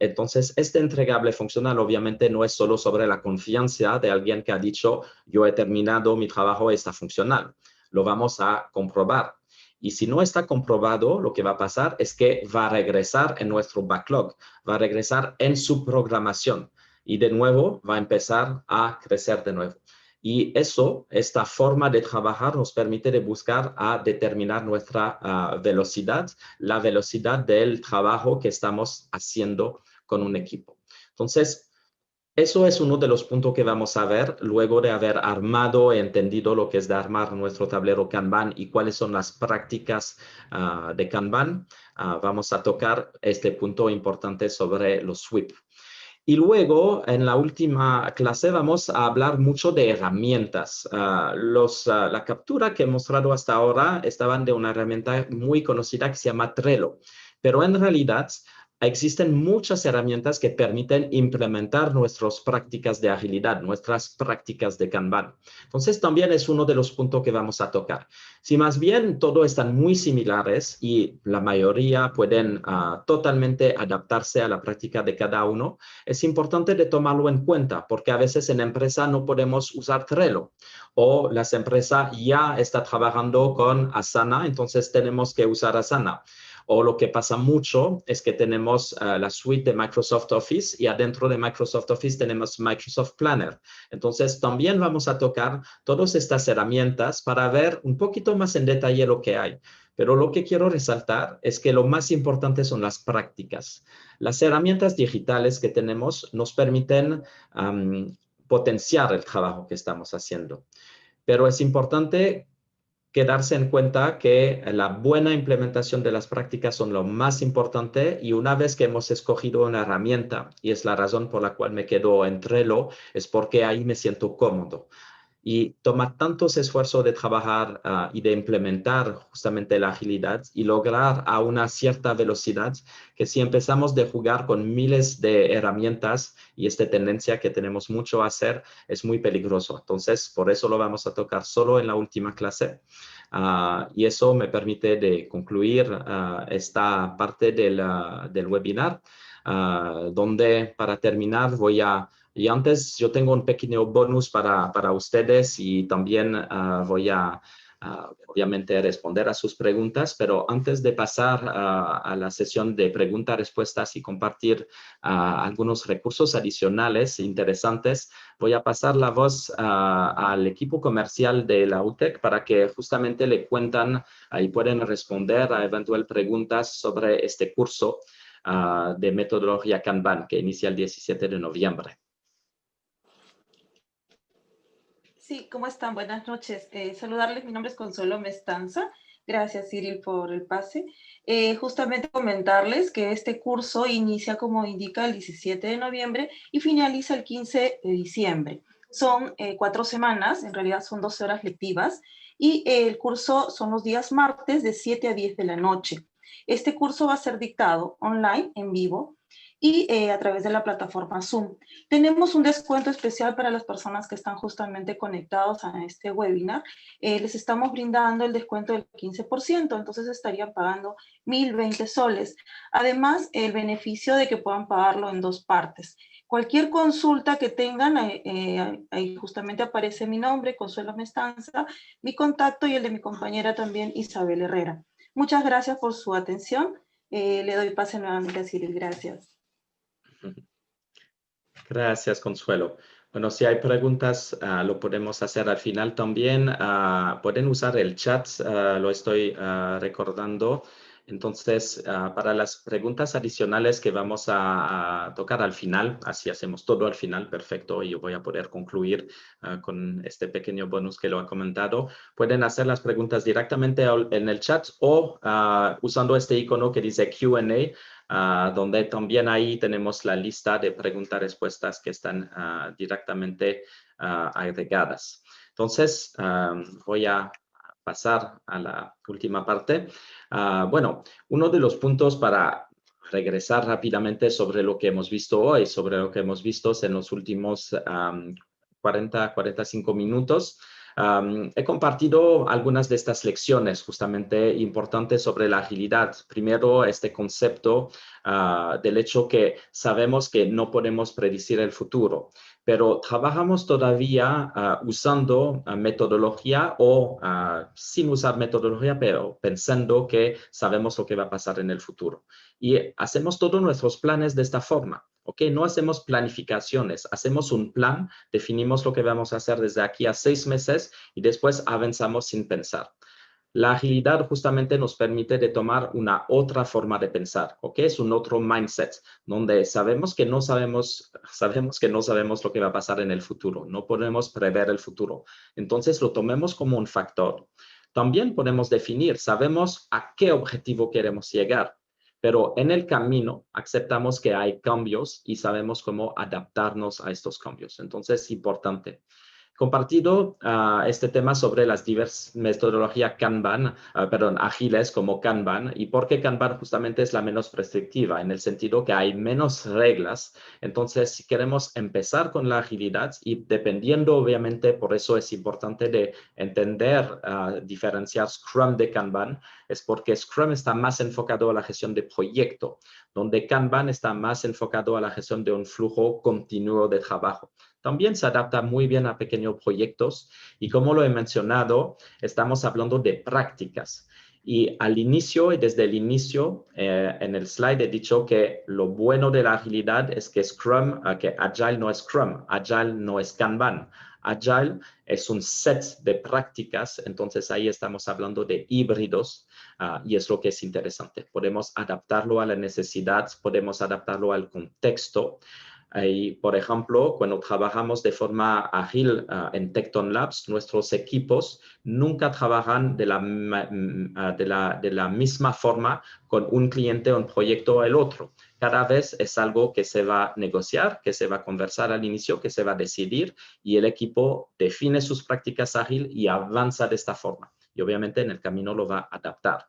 S2: Entonces, este entregable funcional obviamente no es solo sobre la confianza de alguien que ha dicho, yo he terminado mi trabajo, está funcional. Lo vamos a comprobar. Y si no está comprobado, lo que va a pasar es que va a regresar en nuestro backlog, va a regresar en su programación y de nuevo va a empezar a crecer de nuevo. Y eso, esta forma de trabajar nos permite de buscar a determinar nuestra velocidad, la velocidad del trabajo que estamos haciendo con un equipo. Entonces, eso es uno de los puntos que vamos a ver luego de haber armado y entendido lo que es de armar nuestro tablero Kanban y cuáles son las prácticas de Kanban. Vamos a tocar este punto importante sobre los SWIP. Y luego, en la última clase, vamos a hablar mucho de herramientas. La captura que he mostrado hasta ahora estaban de una herramienta muy conocida que se llama Trello, pero en realidad existen muchas herramientas que permiten implementar nuestras prácticas de agilidad, nuestras prácticas de Kanban. Entonces, también es uno de los puntos que vamos a tocar. Si más bien todo están muy similares y la mayoría pueden totalmente adaptarse a la práctica de cada uno, es importante de tomarlo en cuenta porque a veces en la empresa no podemos usar Trello o las empresas ya están trabajando con Asana, entonces tenemos que usar Asana. O lo que pasa mucho es que tenemos la suite de Microsoft Office y adentro de Microsoft Office tenemos Microsoft Planner. Entonces, también vamos a tocar todas estas herramientas para ver un poquito más en detalle lo que hay. Pero lo que quiero resaltar es que lo más importante son las prácticas. Las herramientas digitales que tenemos nos permiten potenciar el trabajo que estamos haciendo. Pero es importante quedarse en cuenta que la buena implementación de las prácticas son lo más importante y una vez que hemos escogido una herramienta, y es la razón por la cual me quedo en Trello, es porque ahí me siento cómodo. Y toma tantos esfuerzos de trabajar y de implementar justamente la agilidad y lograr a una cierta velocidad que si empezamos de jugar con miles de herramientas y esta tendencia que tenemos mucho a hacer es muy peligroso. Entonces, por eso lo vamos a tocar solo en la última clase. Y eso me permite de concluir esta parte del webinar, donde para terminar voy a... Y antes yo tengo un pequeño bonus para ustedes y también voy a obviamente responder a sus preguntas, pero antes de pasar a la sesión de preguntas, respuestas y compartir algunos recursos adicionales interesantes, voy a pasar la voz al equipo comercial de la UTEC para que justamente le cuentan y pueden responder a eventuales preguntas sobre este curso de metodología Kanban que inicia el 17 de noviembre.
S4: Sí, ¿cómo están? Buenas noches. Saludarles, mi nombre es Consuelo Mestanza. Gracias, Cyril, por el pase. Justamente comentarles que este curso inicia, como indica, el 17 de noviembre y finaliza el 15 de diciembre. Son 4 semanas, en realidad son 12 horas lectivas, y el curso son los días martes de 7 a 10 de la noche. Este curso va a ser dictado online, en vivo, y a través de la plataforma Zoom. Tenemos un descuento especial para las personas que están justamente conectados a este webinar. Les estamos brindando el descuento del 15%, entonces estarían pagando 1.020 soles. Además, el beneficio de que puedan pagarlo en 2 partes. Cualquier consulta que tengan, ahí justamente aparece mi nombre, Consuelo Mestanza, mi contacto y el de mi compañera también, Isabel Herrera. Muchas gracias por su atención. Le doy pase nuevamente a Cyril. Gracias.
S2: Gracias, Consuelo. Bueno, si hay preguntas, lo podemos hacer al final también. Pueden usar el chat, lo estoy recordando. Entonces, para las preguntas adicionales que vamos a tocar al final, así hacemos todo al final, perfecto, y yo voy a poder concluir con este pequeño bonus que lo ha comentado. Pueden hacer las preguntas directamente en el chat o usando este icono que dice Q&A, donde también ahí tenemos la lista de preguntas-respuestas que están directamente agregadas. Entonces, voy a pasar a la última parte. Bueno, uno de los puntos para regresar rápidamente sobre lo que hemos visto hoy, sobre lo que hemos visto en los últimos 45 minutos, he compartido algunas de estas lecciones justamente importantes sobre la agilidad. Primero, este concepto del hecho que sabemos que no podemos predecir el futuro, pero trabajamos todavía usando metodología o sin usar metodología, pero pensando que sabemos lo que va a pasar en el futuro. Y hacemos todos nuestros planes de esta forma. ¿Ok? No hacemos planificaciones, hacemos un plan, definimos lo que vamos a hacer desde aquí a 6 meses y después avanzamos sin pensar. La agilidad justamente nos permite de tomar una otra forma de pensar, ¿ok? Es un otro mindset, donde sabemos que no sabemos lo que va a pasar en el futuro, no podemos prever el futuro. Entonces lo tomemos como un factor. También podemos definir, sabemos a qué objetivo queremos llegar, pero en el camino aceptamos que hay cambios y sabemos cómo adaptarnos a estos cambios. Entonces es importante. Compartido este tema sobre las diversas metodologías ágiles como Kanban, y por qué Kanban justamente es la menos restrictiva, en el sentido que hay menos reglas. Entonces, si queremos empezar con la agilidad, y dependiendo, obviamente, por eso es importante de entender, diferenciar Scrum de Kanban, es porque Scrum está más enfocado a la gestión de proyecto, donde Kanban está más enfocado a la gestión de un flujo continuo de trabajo. También se adapta muy bien a pequeños proyectos y, como lo he mencionado, estamos hablando de prácticas. Y al inicio y desde el inicio, en el slide he dicho que lo bueno de la agilidad es que que Agile no es Scrum, Agile no es Kanban. Agile es un set de prácticas, entonces ahí estamos hablando de híbridos y es lo que es interesante. Podemos adaptarlo a la necesidad, podemos adaptarlo al contexto. Y, por ejemplo, cuando trabajamos de forma ágil en Tecton Labs, nuestros equipos nunca trabajan de la misma forma con un cliente o un proyecto o el otro. Cada vez es algo que se va a negociar, que se va a conversar al inicio, que se va a decidir, y el equipo define sus prácticas ágil y avanza de esta forma. Y obviamente en el camino lo va a adaptar.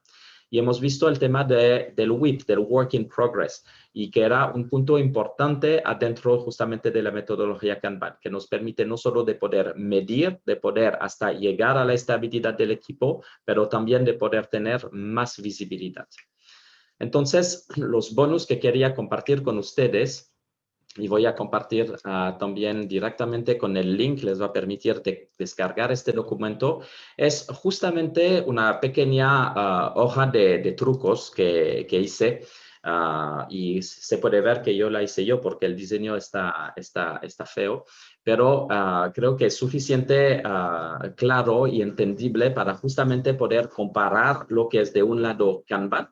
S2: Y hemos visto el tema del WIP, del Work in Progress, y que era un punto importante adentro justamente de la metodología Kanban, que nos permite no solo de poder medir, de poder hasta llegar a la estabilidad del equipo, pero también de poder tener más visibilidad. Entonces, los bonus que quería compartir con ustedes, y voy a compartir también directamente con el link, les va a permitir descargar este documento, es justamente una pequeña hoja de trucos que hice, y se puede ver que yo la hice yo porque el diseño está feo, pero creo que es suficiente claro y entendible para justamente poder comparar lo que es de un lado Kanban,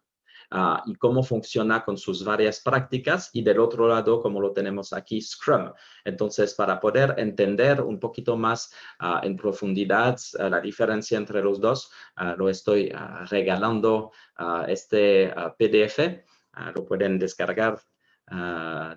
S2: y cómo funciona con sus varias prácticas, y del otro lado, como lo tenemos aquí, Scrum. Entonces, para poder entender un poquito más en profundidad la diferencia entre los dos, lo estoy regalando este PDF. Lo pueden descargar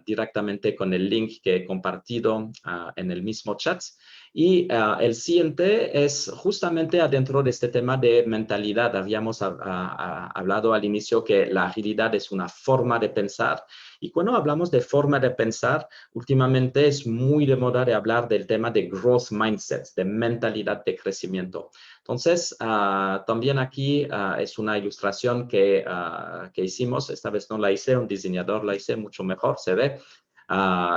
S2: directamente con el link que he compartido en el mismo chat. Y el siguiente es justamente adentro de este tema de mentalidad. Habíamos hablado al inicio que la agilidad es una forma de pensar. Y cuando hablamos de forma de pensar, últimamente es muy de moda de hablar del tema de growth mindset, de mentalidad de crecimiento. Entonces, también aquí es una ilustración que hicimos. Esta vez no la hice, un diseñador la hice mucho mejor, se ve.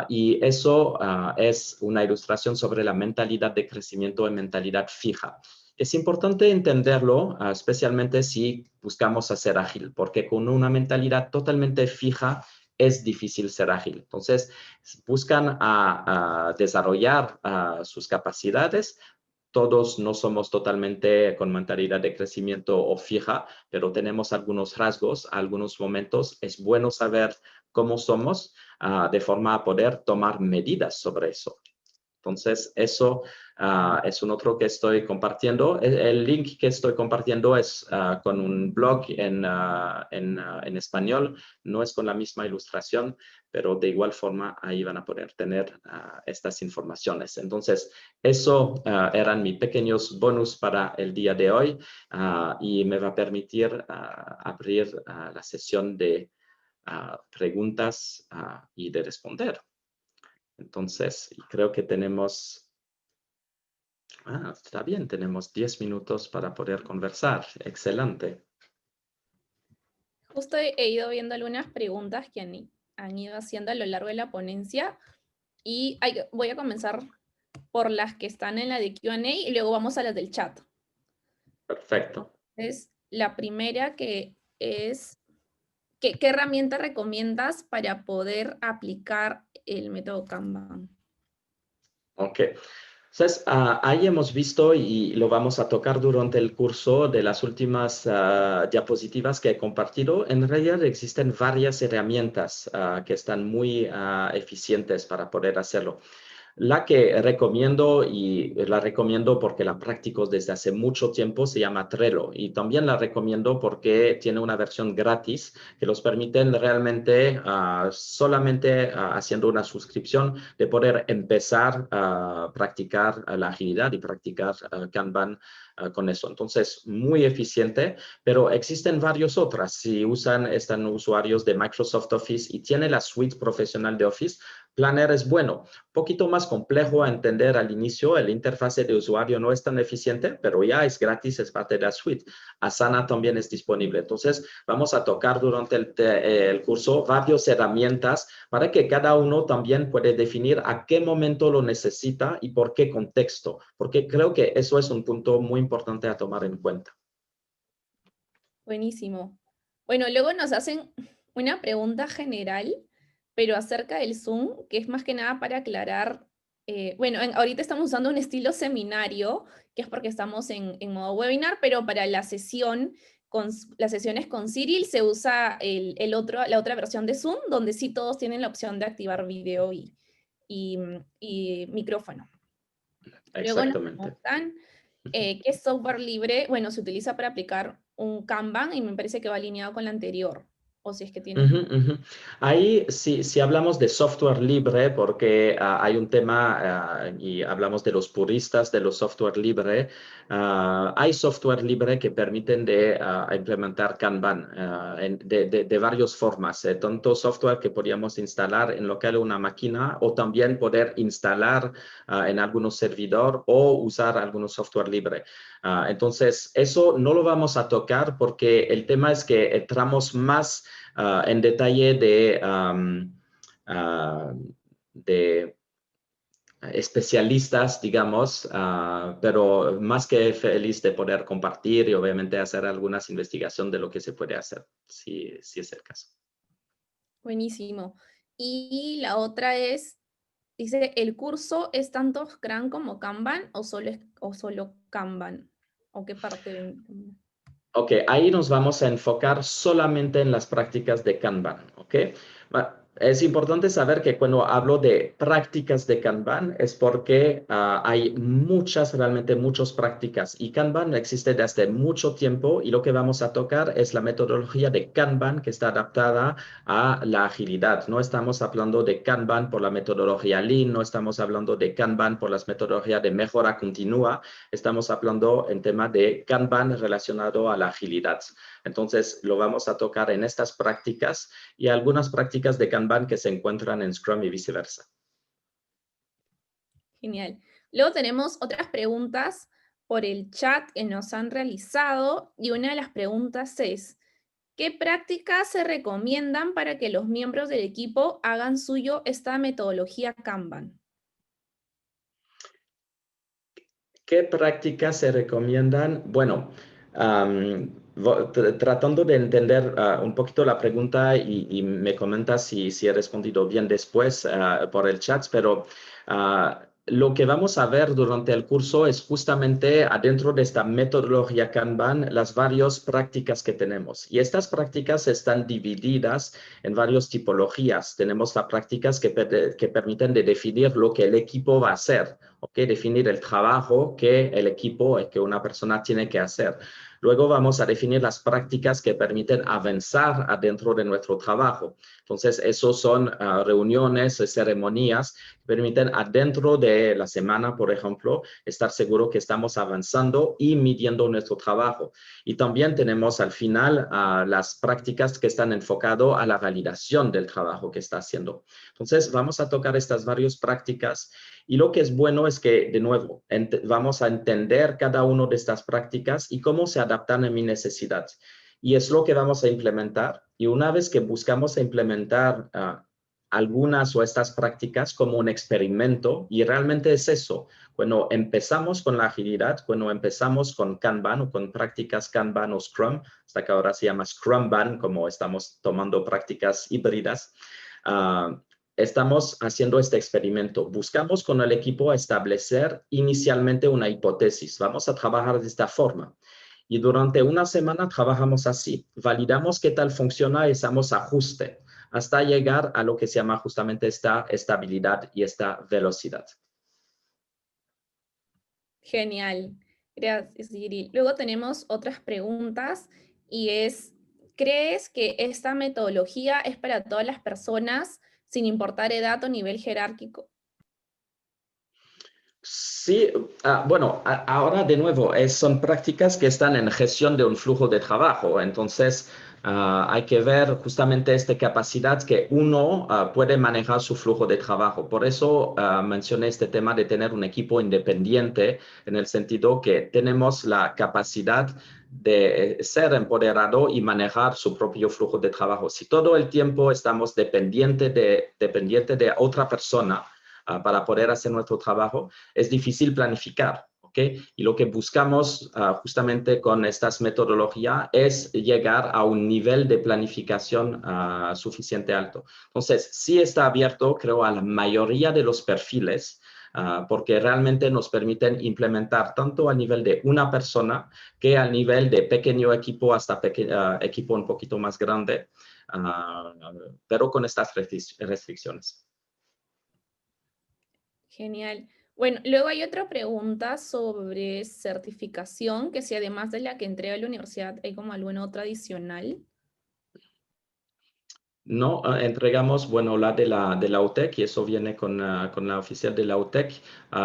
S2: Y eso es una ilustración sobre la mentalidad de crecimiento y mentalidad fija. Es importante entenderlo, especialmente si buscamos ser ágil, porque con una mentalidad totalmente fija es difícil ser ágil. Entonces, buscan desarrollar sus capacidades, todos no somos totalmente con mentalidad de crecimiento o fija, pero tenemos algunos rasgos, algunos momentos. Es bueno saber cómo somos de forma a poder tomar medidas sobre eso. Entonces, eso es un otro que estoy compartiendo. El link que estoy compartiendo es con un blog en español. No es con la misma ilustración, pero de igual forma ahí van a poder tener estas informaciones. Entonces, eso eran mis pequeños bonus para el día de hoy y me va a permitir abrir la sesión de preguntas y de responder. Entonces, creo que tenemos, está bien, tenemos 10 minutos para poder conversar. Excelente.
S1: Justo he ido viendo algunas preguntas que han ido haciendo a lo largo de la ponencia y voy a comenzar por las que están en la de Q&A y luego vamos a las del chat.
S2: Perfecto.
S1: Es la primera que es, ¿qué herramienta recomiendas para poder aplicar el método Kanban?
S2: Ok. Entonces, ahí hemos visto y lo vamos a tocar durante el curso de las últimas diapositivas que he compartido. En realidad existen varias herramientas que están muy eficientes para poder hacerlo. La que recomiendo, y la recomiendo porque la practico desde hace mucho tiempo, se llama Trello. Y también la recomiendo porque tiene una versión gratis que los permiten realmente, solamente haciendo una suscripción, de poder empezar a practicar la agilidad y practicar Kanban con eso. Entonces, muy eficiente, pero existen varias otras. Si están usuarios de Microsoft Office y tiene la suite profesional de Office, Planner es bueno. Un poquito más complejo a entender al inicio, el interfase de usuario no es tan eficiente, pero ya es gratis, es parte de la suite. Asana también es disponible. Entonces, vamos a tocar durante el curso varias herramientas para que cada uno también puede definir a qué momento lo necesita y por qué contexto, porque creo que eso es un punto muy importante a tomar en cuenta.
S1: Buenísimo. Bueno, luego nos hacen una pregunta general, pero acerca del Zoom, que es más que nada para aclarar. Bueno, ahorita estamos usando un estilo seminario, que es porque estamos en modo webinar, pero para las sesiones con Cyril se usa la otra versión de Zoom, donde sí todos tienen la opción de activar video y micrófono. Luego nos
S2: Exactamente.
S1: preguntan qué software libre, bueno, se utiliza para aplicar un Kanban y me parece que va alineado con la anterior, o si es que tiene...
S2: Ahí si hablamos de software libre, porque hay un tema y hablamos de los puristas de los software libre, hay software libre que permiten de implementar Kanban de varias formas, tanto software que podríamos instalar en local una máquina o también poder instalar en algunos servidor o usar algunos software libre. Entonces, eso no lo vamos a tocar porque el tema es que entramos más en detalle de especialistas, digamos, pero más que feliz de poder compartir y obviamente hacer algunas investigaciones de lo que se puede hacer, si es el caso.
S1: Buenísimo. Y la otra es, dice, ¿el curso es tanto Scrum como Kanban o solo Kanban? ¿O qué parte ven?
S2: Ok, ahí nos vamos a enfocar solamente en las prácticas de Kanban, ¿ok? Es importante saber que cuando hablo de prácticas de Kanban es porque hay realmente muchas prácticas y Kanban existe desde mucho tiempo y lo que vamos a tocar es la metodología de Kanban que está adaptada a la agilidad. No estamos hablando de Kanban por la metodología Lean, no estamos hablando de Kanban por las metodologías de mejora continua, estamos hablando en tema de Kanban relacionado a la agilidad. Entonces, lo vamos a tocar en estas prácticas y algunas prácticas de Kanban que se encuentran en Scrum y viceversa.
S1: Genial. Luego tenemos otras preguntas por el chat que nos han realizado y una de las preguntas es, ¿qué prácticas se recomiendan para que los miembros del equipo hagan suyo esta metodología Kanban?
S2: ¿Qué prácticas se recomiendan? Bueno, tratando de entender un poquito la pregunta y me comentas si he respondido bien después por el chat, pero lo que vamos a ver durante el curso es justamente adentro de esta metodología Kanban las varias prácticas que tenemos. Y estas prácticas están divididas en varias tipologías. Tenemos las prácticas que permiten de definir lo que el equipo va a hacer, ¿okay? Definir el trabajo que el equipo, que una persona tiene que hacer. Luego vamos a definir las prácticas que permiten avanzar adentro de nuestro trabajo. Entonces, esos son reuniones, ceremonias que permiten adentro de la semana, por ejemplo, estar seguro que estamos avanzando y midiendo nuestro trabajo. Y también tenemos al final las prácticas que están enfocadas a la validación del trabajo que está haciendo. Entonces, vamos a tocar estas varias prácticas y lo que es bueno es que, de nuevo, vamos a entender cada una de estas prácticas y cómo se adaptan a mi necesidad. Y es lo que vamos a implementar. Y una vez que buscamos implementar algunas o estas prácticas como un experimento, y realmente es eso. Cuando empezamos con la agilidad, cuando empezamos con Kanban o con prácticas Kanban o Scrum, hasta que ahora se llama Scrumban, como estamos tomando prácticas híbridas, estamos haciendo este experimento. Buscamos con el equipo establecer inicialmente una hipótesis. Vamos a trabajar de esta forma. Y durante una semana trabajamos así. Validamos qué tal funciona y hacemos ajuste hasta llegar a lo que se llama justamente esta estabilidad y esta velocidad.
S1: Genial. Gracias, Cyril. Luego tenemos otras preguntas y es, ¿crees que esta metodología es para todas las personas sin importar edad o nivel jerárquico?
S2: Sí, bueno, ahora de nuevo, son prácticas que están en gestión de un flujo de trabajo, entonces hay que ver justamente esta capacidad que uno puede manejar su flujo de trabajo. Por eso mencioné este tema de tener un equipo independiente, en el sentido que tenemos la capacidad de ser empoderado y manejar su propio flujo de trabajo. Si todo el tiempo estamos dependiente de otra persona, para poder hacer nuestro trabajo, es difícil planificar, ¿ok? Y lo que buscamos justamente con estas metodologías es llegar a un nivel de planificación suficiente alto. Entonces, sí está abierto, creo, a la mayoría de los perfiles, porque realmente nos permiten implementar tanto a nivel de una persona que a nivel de pequeño equipo hasta equipo un poquito más grande, pero con estas restricciones.
S1: Genial. Bueno, luego hay otra pregunta sobre certificación, que si además de la que entrega la universidad hay como alguna otra adicional.
S2: No, entregamos, bueno, la de la UTEC y eso viene con la oficial de la UTEC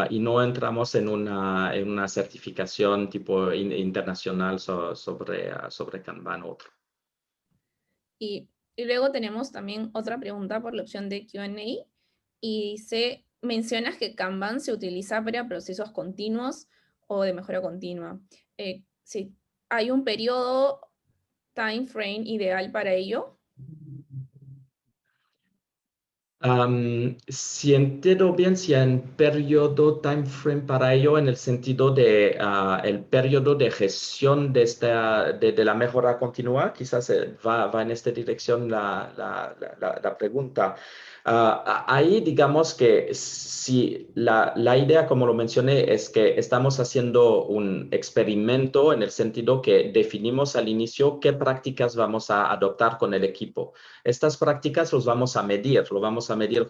S2: y no entramos en una certificación tipo internacional sobre Kanban o otro.
S1: Y luego tenemos también otra pregunta por la opción de Q&A y dice, mencionas que Kanban se utiliza para procesos continuos o de mejora continua. Sí, ¿hay un periodo, time frame ideal para ello?
S2: Si entiendo bien, si hay un periodo time frame para ello en el sentido de el periodo de gestión de la mejora continua, quizás va en esta dirección la pregunta. Ahí digamos que si la idea, como lo mencioné, es que estamos haciendo un experimento en el sentido que definimos al inicio qué prácticas vamos a adoptar con el equipo. Estas prácticas lo vamos a medir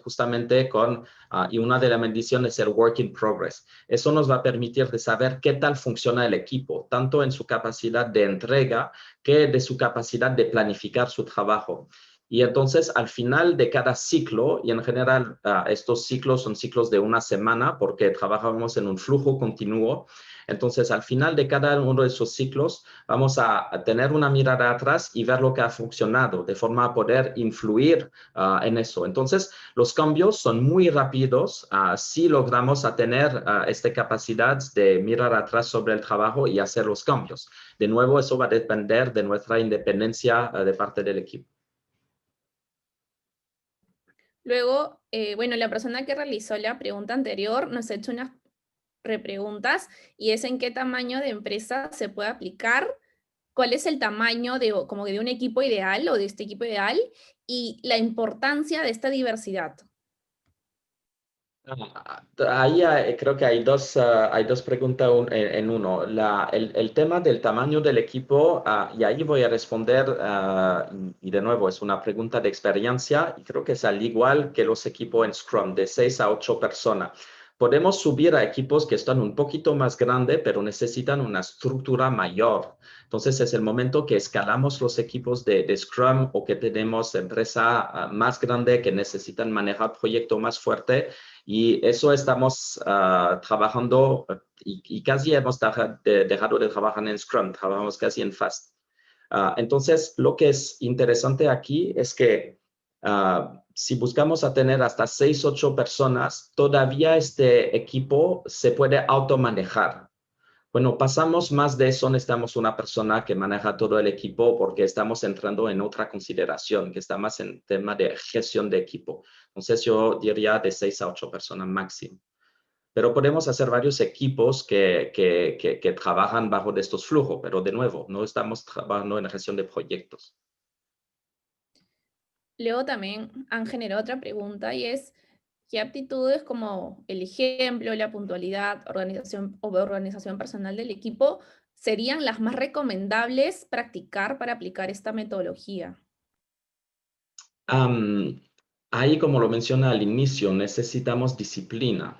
S2: justamente con, y una de las mediciones es el work in progress. Eso nos va a permitir de saber qué tal funciona el equipo, tanto en su capacidad de entrega que de su capacidad de planificar su trabajo. Y entonces, al final de cada ciclo, y en general estos ciclos son ciclos de una semana porque trabajamos en un flujo continuo, entonces al final de cada uno de esos ciclos vamos a tener una mirada atrás y ver lo que ha funcionado, de forma a poder influir en eso. Entonces, los cambios son muy rápidos si logramos tener esta capacidad de mirar atrás sobre el trabajo y hacer los cambios. De nuevo, eso va a depender de nuestra independencia de parte del equipo.
S1: Luego, bueno, la persona que realizó la pregunta anterior nos ha hecho unas repreguntas y es en qué tamaño de empresa se puede aplicar, cuál es el tamaño como de un equipo ideal o de este equipo ideal y la importancia de esta diversidad.
S2: Creo que hay dos preguntas en uno. El tema del tamaño del equipo, y ahí voy a responder, y de nuevo, es una pregunta de experiencia, y creo que es al igual que los equipos en Scrum, de 6 a 8 personas. Podemos subir a equipos que están un poquito más grandes, pero necesitan una estructura mayor. Entonces es el momento que escalamos los equipos de Scrum o que tenemos empresa más grande que necesitan manejar proyectos más fuertes. Y eso estamos trabajando y casi hemos dejado de trabajar en Scrum, trabajamos casi en Fast. Entonces, lo que es interesante aquí es que si buscamos a tener hasta 6, 8 personas, todavía este equipo se puede automanejar. Bueno, pasamos más de eso, necesitamos una persona que maneja todo el equipo porque estamos entrando en otra consideración, que está más en tema de gestión de equipo. Entonces yo diría de 6 a 8 personas máximo. Pero podemos hacer varios equipos que trabajan bajo de estos flujos, pero de nuevo, no estamos trabajando en la gestión de proyectos.
S1: Luego también han generado otra pregunta y es, ¿qué aptitudes como el ejemplo, la puntualidad, organización personal del equipo serían las más recomendables practicar para aplicar esta metodología?
S2: Ahí, como lo menciona al inicio, necesitamos disciplina.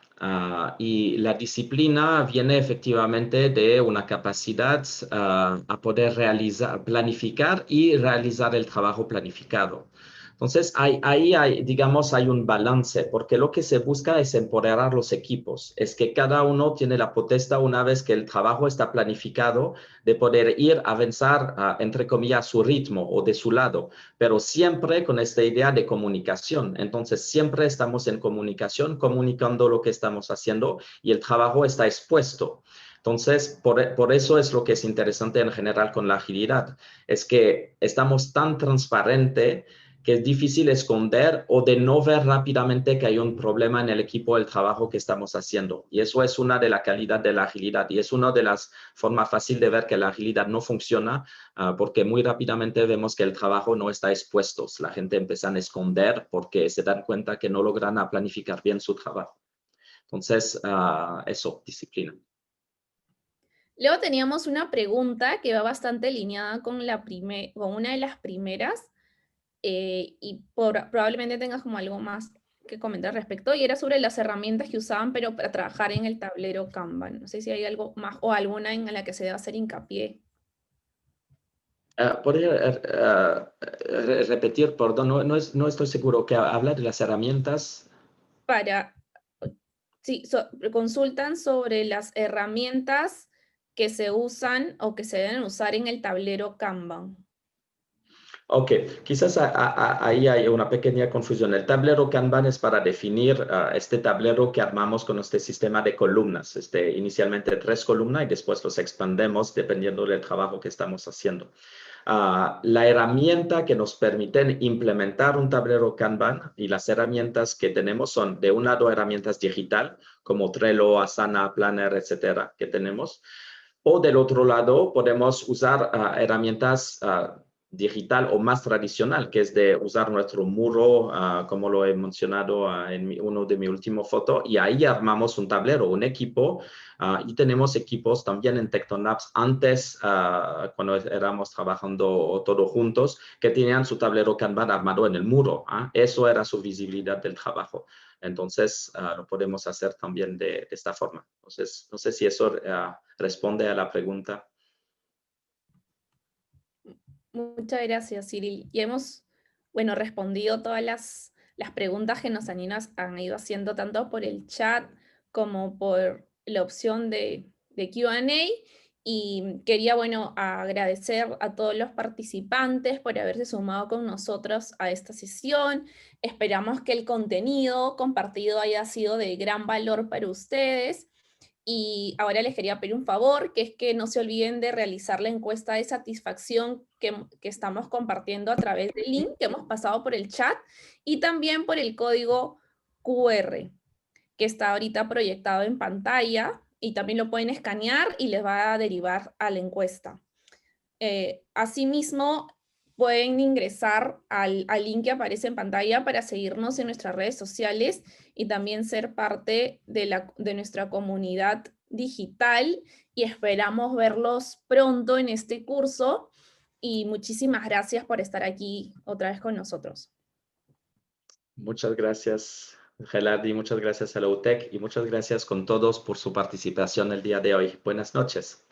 S2: Y la disciplina viene efectivamente de una capacidad a poder planificar y realizar el trabajo planificado. Entonces, ahí hay, digamos, hay un balance, porque lo que se busca es empoderar los equipos, es que cada uno tiene la potestad, una vez que el trabajo está planificado, de poder ir a avanzar, entre comillas, a su ritmo o de su lado, pero siempre con esta idea de comunicación. Entonces, siempre estamos en comunicación, comunicando lo que estamos haciendo y el trabajo está expuesto. Entonces, por eso es lo que es interesante en general con la agilidad, es que estamos tan transparentes que es difícil esconder o de no ver rápidamente que hay un problema en el equipo del trabajo que estamos haciendo. Y eso es una de las calidades de la agilidad y es una de las formas fáciles de ver que la agilidad no funciona, porque muy rápidamente vemos que el trabajo no está expuesto. La gente empieza a esconder porque se dan cuenta que no logran planificar bien su trabajo. Entonces, eso, disciplina.
S1: Luego teníamos una pregunta que va bastante alineada con una de las primeras, y probablemente tengas como algo más que comentar al respecto, y era sobre las herramientas que usaban, pero para trabajar en el tablero Kanban. No sé si hay algo más o alguna en la que se deba hacer hincapié.
S2: ¿Podría repetir, perdón? No estoy seguro que habla de las herramientas.
S1: Sí, consultan sobre las herramientas que se usan o que se deben usar en el tablero Kanban.
S2: Ok, quizás ahí hay una pequeña confusión. El tablero Kanban es para definir este tablero que armamos con este sistema de columnas. Inicialmente 3 columnas y después los expandemos dependiendo del trabajo que estamos haciendo. La herramienta que nos permiten implementar un tablero Kanban y las herramientas que tenemos son, de un lado, herramientas digital como Trello, Asana, Planner, etcétera, que tenemos. O del otro lado, podemos usar herramientas digital o más tradicional, que es de usar nuestro muro, como lo he mencionado en uno de mis últimas fotos, y ahí armamos un tablero, un equipo, y tenemos equipos también en Tectonabs antes, cuando éramos trabajando todos juntos, que tenían su tablero Kanban armado en el muro. Eso era su visibilidad del trabajo. Entonces, lo podemos hacer también de esta forma. Entonces, no sé si eso responde a la pregunta.
S1: Muchas gracias, Cyril. Y hemos, bueno, respondido todas las preguntas que nos han ido haciendo tanto por el chat como por la opción de Q&A. Y quería, bueno, agradecer a todos los participantes por haberse sumado con nosotros a esta sesión. Esperamos que el contenido compartido haya sido de gran valor para ustedes. Y ahora les quería pedir un favor, que es que no se olviden de realizar la encuesta de satisfacción que estamos compartiendo a través del link que hemos pasado por el chat y también por el código QR que está ahorita proyectado en pantalla y también lo pueden escanear y les va a derivar a la encuesta. Asimismo, pueden ingresar al link que aparece en pantalla para seguirnos en nuestras redes sociales y también ser parte de nuestra comunidad digital, y esperamos verlos pronto en este curso, y muchísimas gracias por estar aquí otra vez con nosotros.
S2: Muchas gracias, Gelardi, muchas gracias a la UTEC y muchas gracias con todos por su participación el día de hoy. Buenas noches.